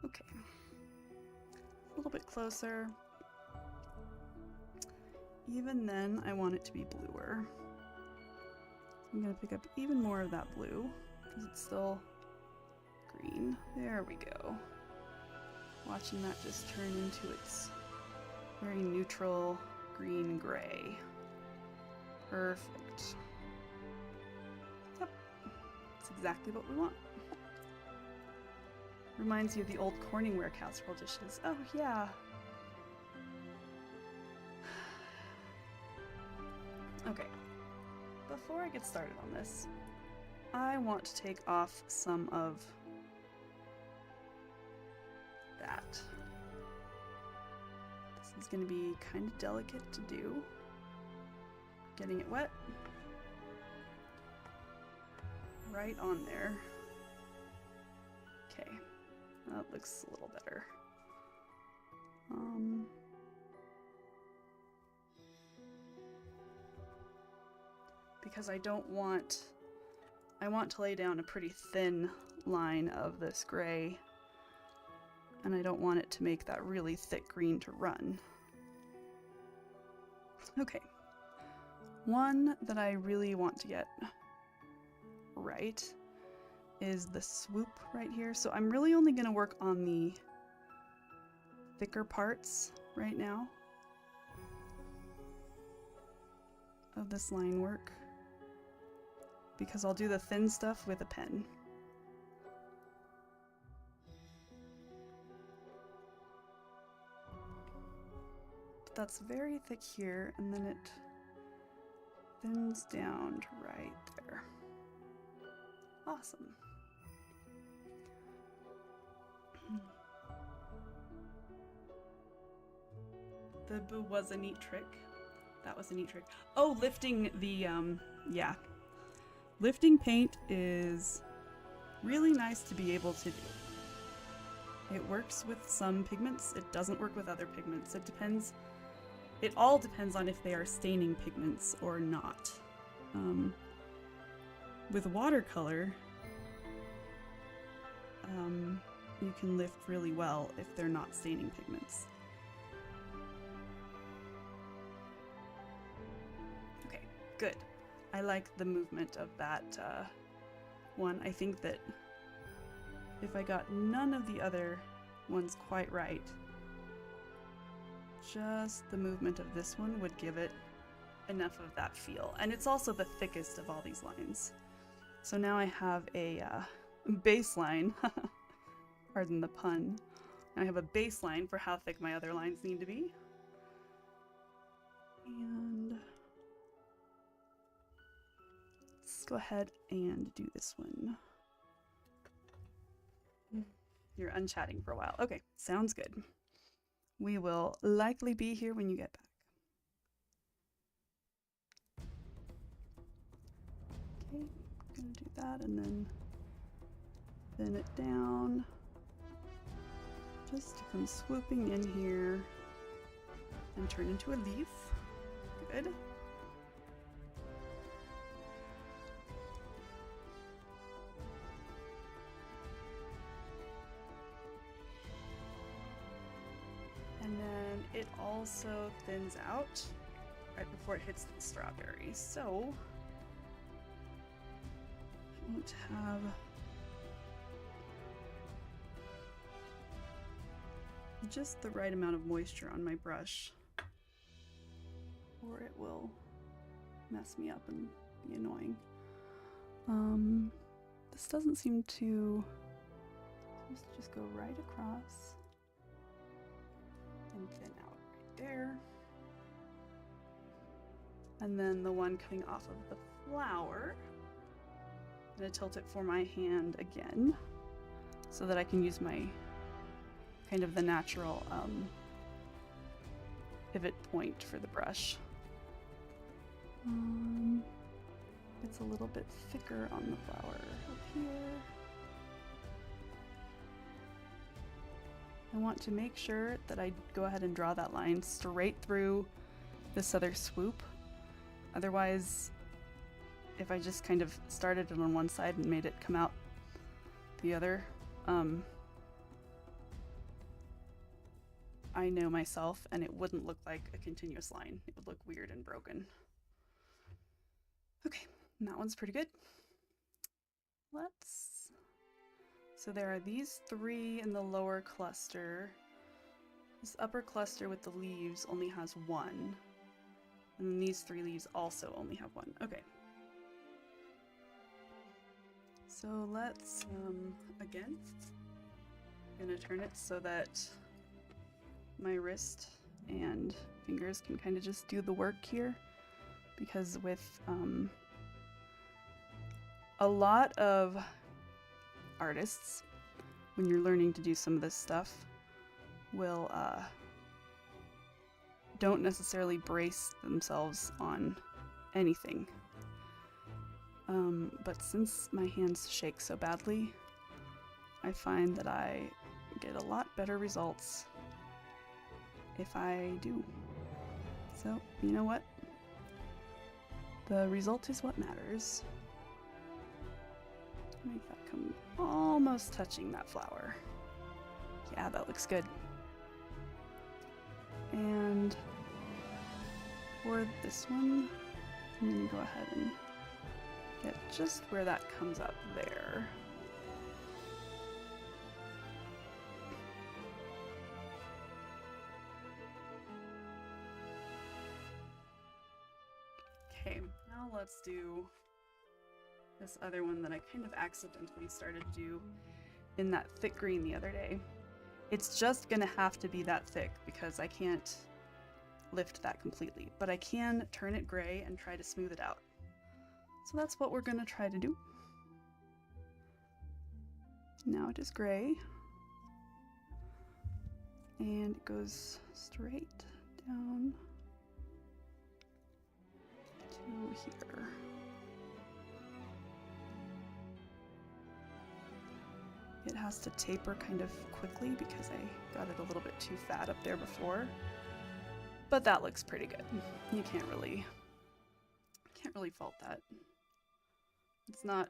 Okay. A little bit closer. Even then, I want it to be bluer. I'm gonna pick up even more of that blue because it's still green. There we go. Watching that just turn into its very neutral green-gray. Perfect. Yep, that's exactly what we want. Reminds you of the old Corningware casserole dishes. Oh yeah. Okay, before I get started on this, I want to take off some of that. This is going to be kind of delicate to do. Getting it wet. Right on there. Okay, that looks a little better. Because I want to lay down a pretty thin line of this gray, and I don't want it to make that really thick green to run. Okay, one that I really want to get right is the swoop right here. So I'm really only going to work on the thicker parts right now of this line work, because I'll do the thin stuff with a pen. But that's very thick here, and then it thins down to right there. Awesome. The boo was a neat trick. That was a neat trick. Oh, lifting the, yeah. Lifting paint is really nice to be able to do. It works with some pigments, it doesn't work with other pigments. It depends it all depends on if they are staining pigments or not. With watercolor, you can lift really well if they're not staining pigments. Okay, good. I like the movement of that one. I think that if I got none of the other ones quite right, just the movement of this one would give it enough of that feel. And it's also the thickest of all these lines. So now I have a baseline, pardon the pun, I have a baseline for how thick my other lines need to be. And let's go ahead and do this one. You're unchatting for a while. Okay, sounds good. We will likely be here when you get back. Okay, I'm gonna do that and then thin it down. Just to come swooping in here and turn into a leaf. Good. And then it also thins out right before it hits the strawberry. So I won't have just the right amount of moisture on my brush, or it will mess me up and be annoying. This doesn't seem to just go right across and thin out right there. And then the one coming off of the flower, I'm gonna tilt it for my hand again so that I can use my kind of the natural pivot point for the brush. It's a little bit thicker on the flower up here. I want to make sure that I go ahead and draw that line straight through this other swoop. Otherwise, if I just kind of started it on one side and made it come out the other, I know myself, and it wouldn't look like a continuous line. It would look weird and broken. Okay, and that one's pretty good. So there are these three in the lower cluster. This upper cluster with the leaves only has one. And then these three leaves also only have one. Okay. So let's, again, I'm gonna turn it so that my wrist and fingers can kind of just do the work here, because with a lot of artists, when you're learning to do some of this stuff, will don't necessarily brace themselves on anything. But since my hands shake so badly, I find that I get a lot better results if I do. So, you know what? The result is what matters. Make that come almost touching that flower. Yeah, that looks good. And for this one, I'm gonna go ahead and get just where that comes up there. Okay, now let's do this other one that I kind of accidentally started to do in that thick green the other day. It's just gonna have to be that thick because I can't lift that completely, but I can turn it gray and try to smooth it out. So that's what we're gonna try to do. Now it is gray, and it goes straight down to here. It has to taper kind of quickly because I got it a little bit too fat up there before. But that looks pretty good. You can't really fault that. It's not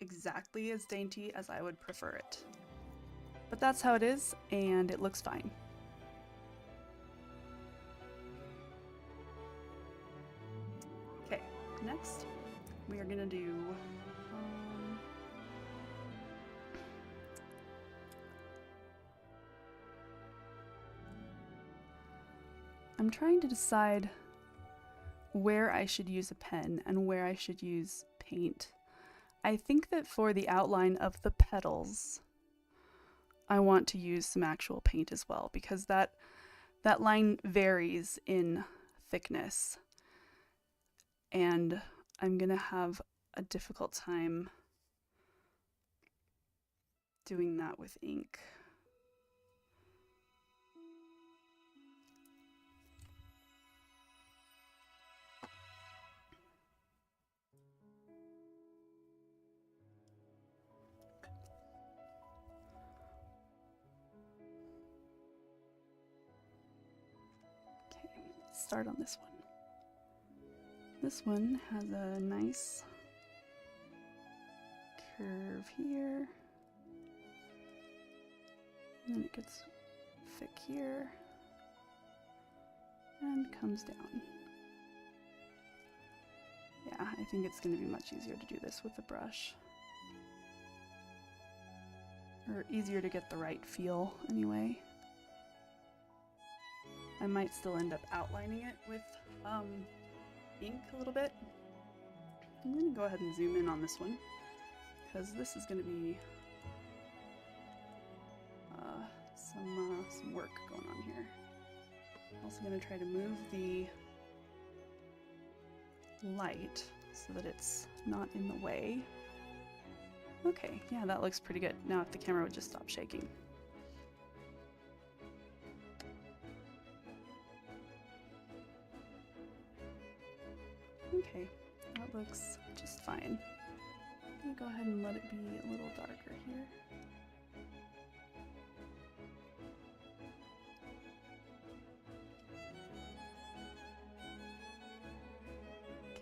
exactly as dainty as I would prefer it. But that's how it is, and it looks fine. Okay, next we are gonna do I'm trying to decide where I should use a pen and where I should use paint. I think that for the outline of the petals, I want to use some actual paint as well, because that line varies in thickness, and I'm gonna have a difficult time doing that with ink. Start on this one. This one has a nice curve here, and then it gets thick here and comes down. Yeah, I think it's going to be much easier to do this with a brush, or easier to get the right feel anyway. I might still end up outlining it with ink a little bit. I'm going to go ahead and zoom in on this one, because this is going to be some work going on here. I'm also going to try to move the light so that it's not in the way. Okay, yeah, that looks pretty good. Now if the camera would just stop shaking. Okay, that looks just fine. I'm gonna go ahead and let it be a little darker here.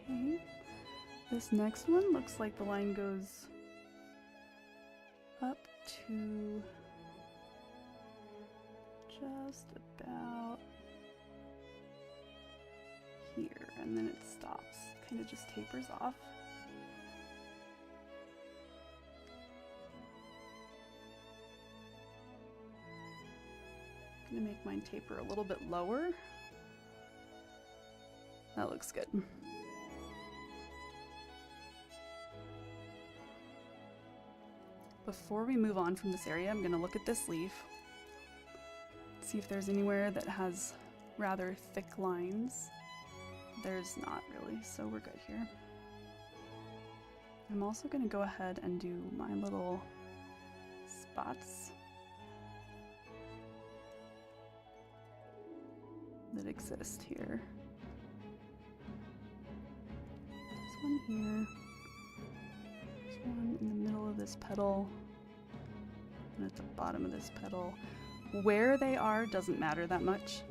Okay, this next one looks like the line goes up to just about here, and then it stops, kind of just tapers off. I'm gonna make mine taper a little bit lower. That looks good. Before we move on from this area, I'm gonna look at this leaf, see if there's anywhere that has rather thick lines. There's not really, so we're good here. I'm also going to go ahead and do my little spots that exist here. There's one here, there's one in the middle of this petal, and at the bottom of this petal. Where they are doesn't matter that much,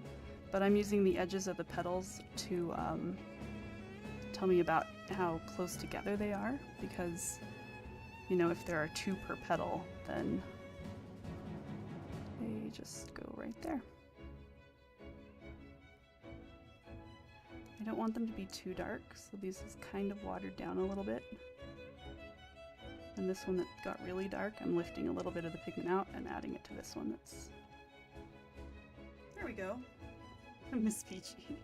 but I'm using the edges of the petals to tell me about how close together they are, because, you know, if there are two per petal, then they just go right there. I don't want them to be too dark, so these is kind of watered down a little bit. And this one that got really dark, I'm lifting a little bit of the pigment out and adding it to this one that's... There we go. Miss Peachy.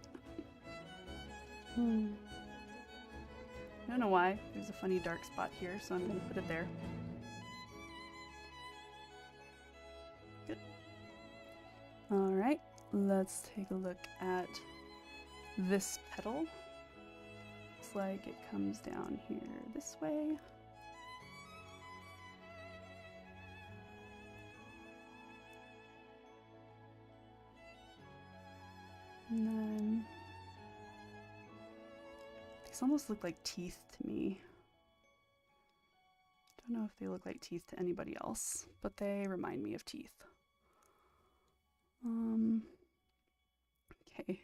I don't know why. There's a funny dark spot here, so I'm going to put it there. Good. Alright, let's take a look at this petal. Looks like it comes down here this way. And then these almost look like teeth to me. Don't know if they look like teeth to anybody else, but they remind me of teeth. Okay,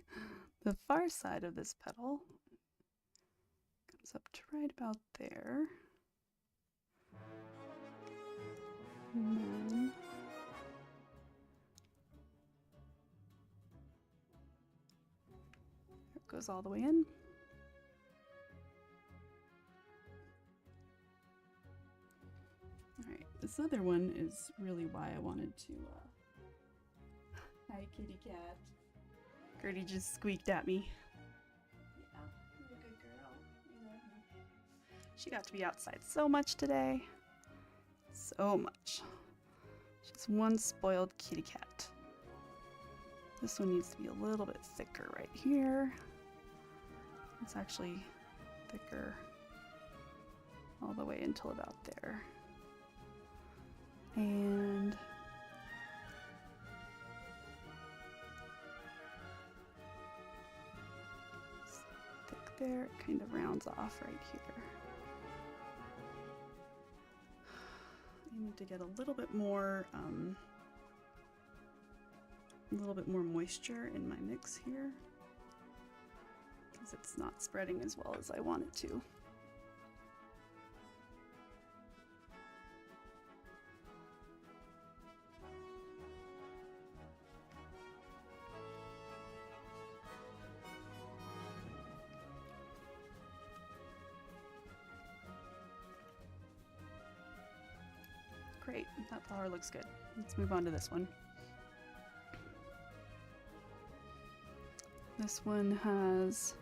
the far side of this petal comes up to right about there. And then it goes all the way in. Alright, this other one is really why I wanted to, Hi, kitty cat. Gertie just squeaked at me. Yeah, you're a good girl. I love you. She got to be outside so much today. So much. She's one spoiled kitty cat. This one needs to be a little bit thicker right here. It's actually thicker all the way until about there. And it's thick there, it kind of rounds off right here. I need to get a little bit more moisture in my mix here, because it's not spreading as well as I want it to. Great, that flower looks good. Let's move on to this one. This one has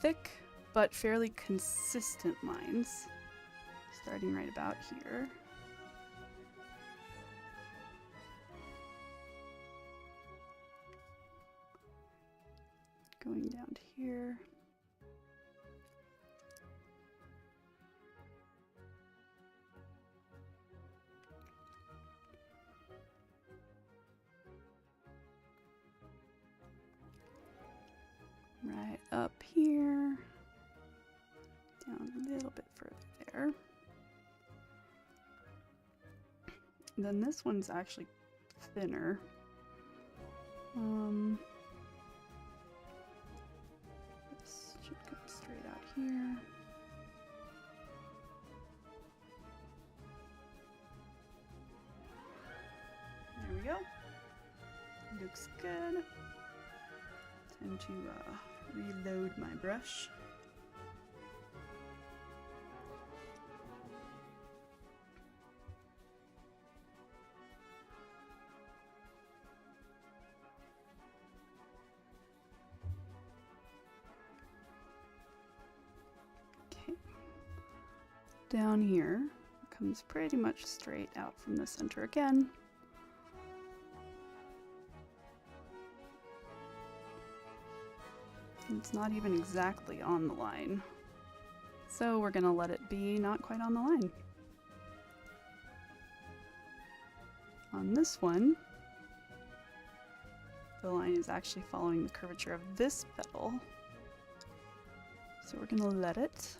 thick but fairly consistent lines, starting right about here. Going down to here. Right up here, down a little bit further there. And then this one's actually thinner. This should come straight out here. There we go. Looks good. Time to reload my brush. Okay. Down here, it comes pretty much straight out from the center again. It's not even exactly on the line, so we're gonna let it be not quite on the line. On this one, the line is actually following the curvature of this petal, so we're gonna let it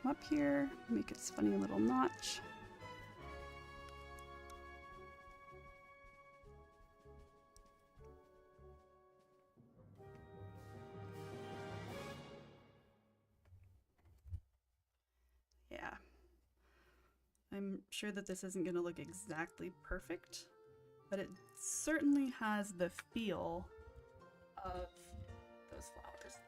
come up here, make its funny little notch. Yeah, I'm sure that this isn't going to look exactly perfect, but it certainly has the feel of those flowers.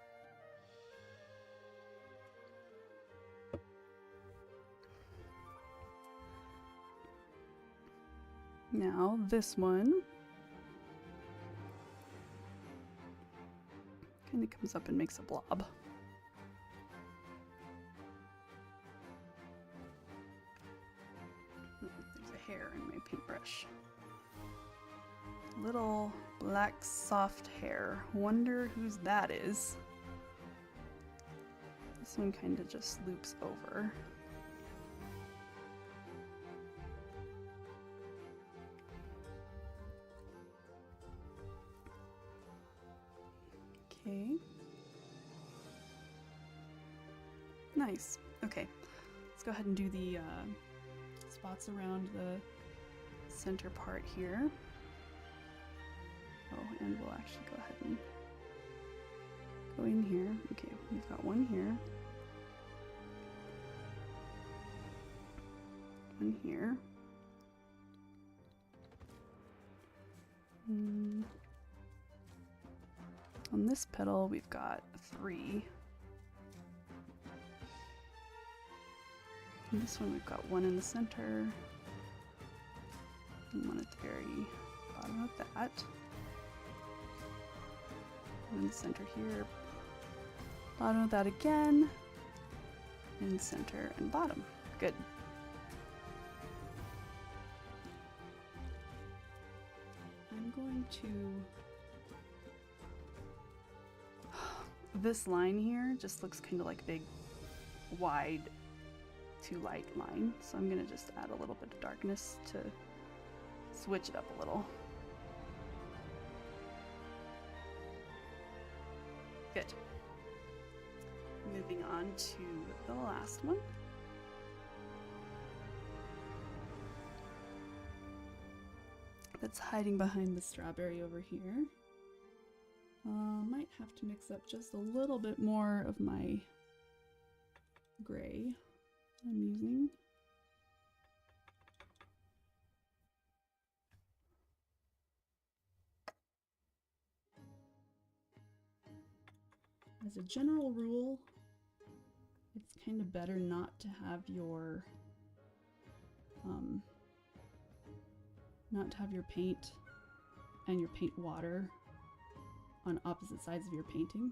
Now this one kind of comes up and makes a blob. There's a hair in my paintbrush. Little black soft hair. Wonder whose that is. This one kind of just loops over. Okay. Nice. Okay. Let's go ahead and do the spots around the center part here. Oh, and we'll actually go ahead and go in here. Okay, we've got one here. One here. On this petal, we've got 3. And this one, we've got 1 in the center. And 1 at the very bottom of that. 1 in the center here. Bottom of that again. And center and bottom. Good. I'm going to... This line here just looks kind of like a big, wide, too light line. So I'm gonna just add a little bit of darkness to switch it up a little. Good. Moving on to the last one. That's hiding behind the strawberry over here. Might have to mix up just a little bit more of my gray I'm using. As a general rule, it's kind of better not to have your paint and your paint water on opposite sides of your painting,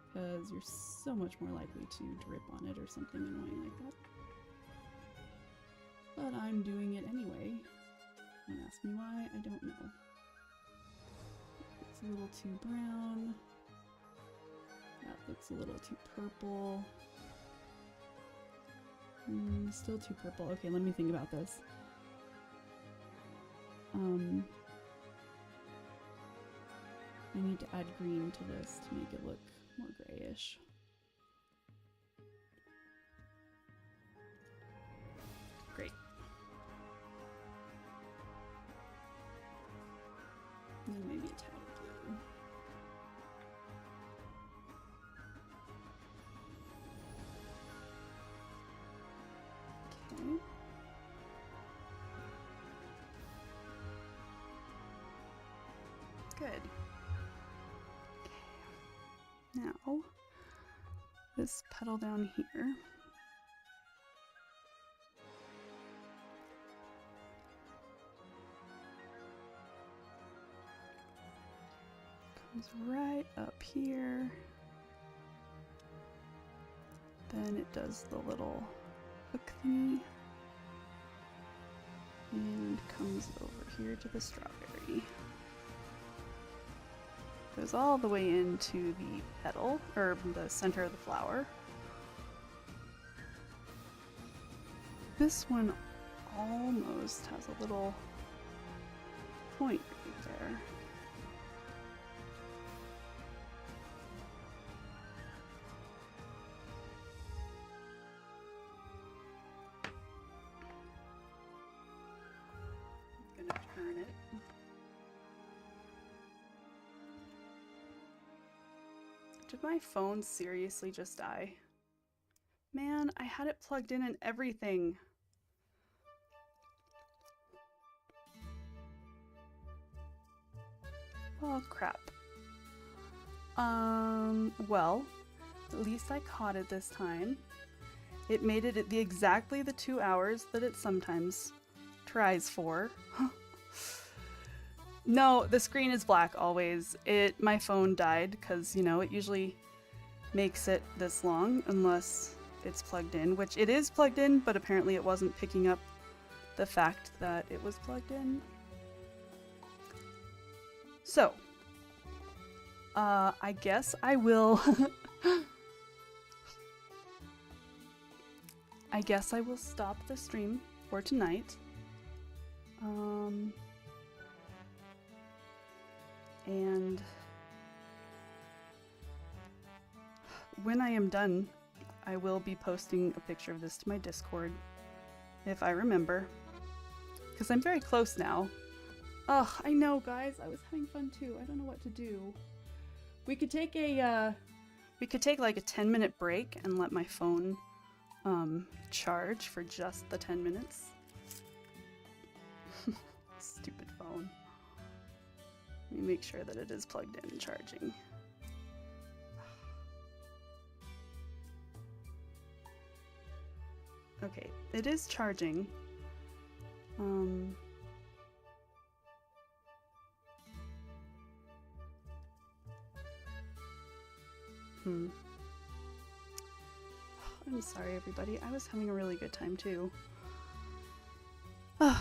because you're so much more likely to drip on it or something annoying like that. But I'm doing it anyway. Don't ask me why, I don't know. It's a little too brown. That looks a little too purple. Still too purple. Okay, let me think about this. I need to add green to this to make it look more grayish. Great. And then maybe a tad of blue. Okay. Good. Now, this petal down here, comes right up here, then it does the little hook thingy, and comes over here to the strawberry. Goes all the way into the petal, or the center of the flower. This one almost has a little point right there. I'm gonna turn it. Did my phone seriously just die? Man, I had it plugged in and everything. Oh, crap. Well, at least I caught it this time. It made it at exactly the 2 hours that it sometimes tries for. No, the screen is black always. My phone died because, you know, it usually makes it this long unless it's plugged in, which it is plugged in, but apparently it wasn't picking up the fact that it was plugged in. So, I guess I will I guess I will stop the stream for tonight. And when I am done, I will be posting a picture of this to my Discord, if I remember, because I'm very close now. Oh, I know, guys. I was having fun too. I don't know what to do. We could take like a 10-minute break and let my phone charge for just the 10 minutes. Stupid phone. Let me make sure that it is plugged in and charging. Okay, it is charging. I'm sorry, everybody. I was having a really good time, too. I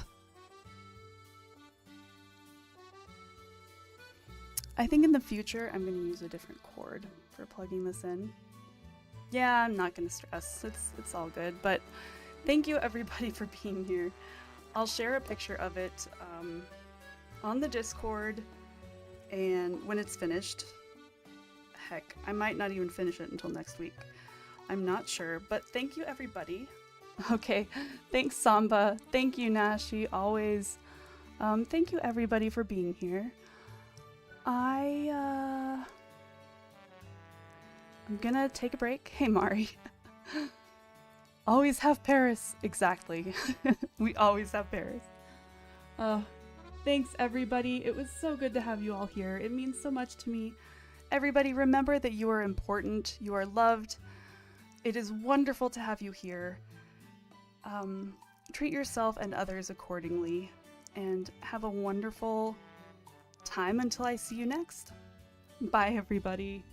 think in the future, I'm going to use a different cord for plugging this in. Yeah, I'm not going to stress. It's all good. But thank you, everybody, for being here. I'll share a picture of it on the Discord, and when it's finished, heck, I might not even finish it until next week. I'm not sure, but thank you, everybody. Okay, thanks, Samba. Thank you, Nashi, always. Thank you, everybody, for being here. I'm gonna take a break. Hey, Mari. Always have Paris. Exactly. We always have Paris. Thanks, everybody. It was so good to have you all here. It means so much to me. Everybody, remember that you are important. You are loved. It is wonderful to have you here. Treat yourself and others accordingly. And have a wonderful time until I see you next. Bye, everybody.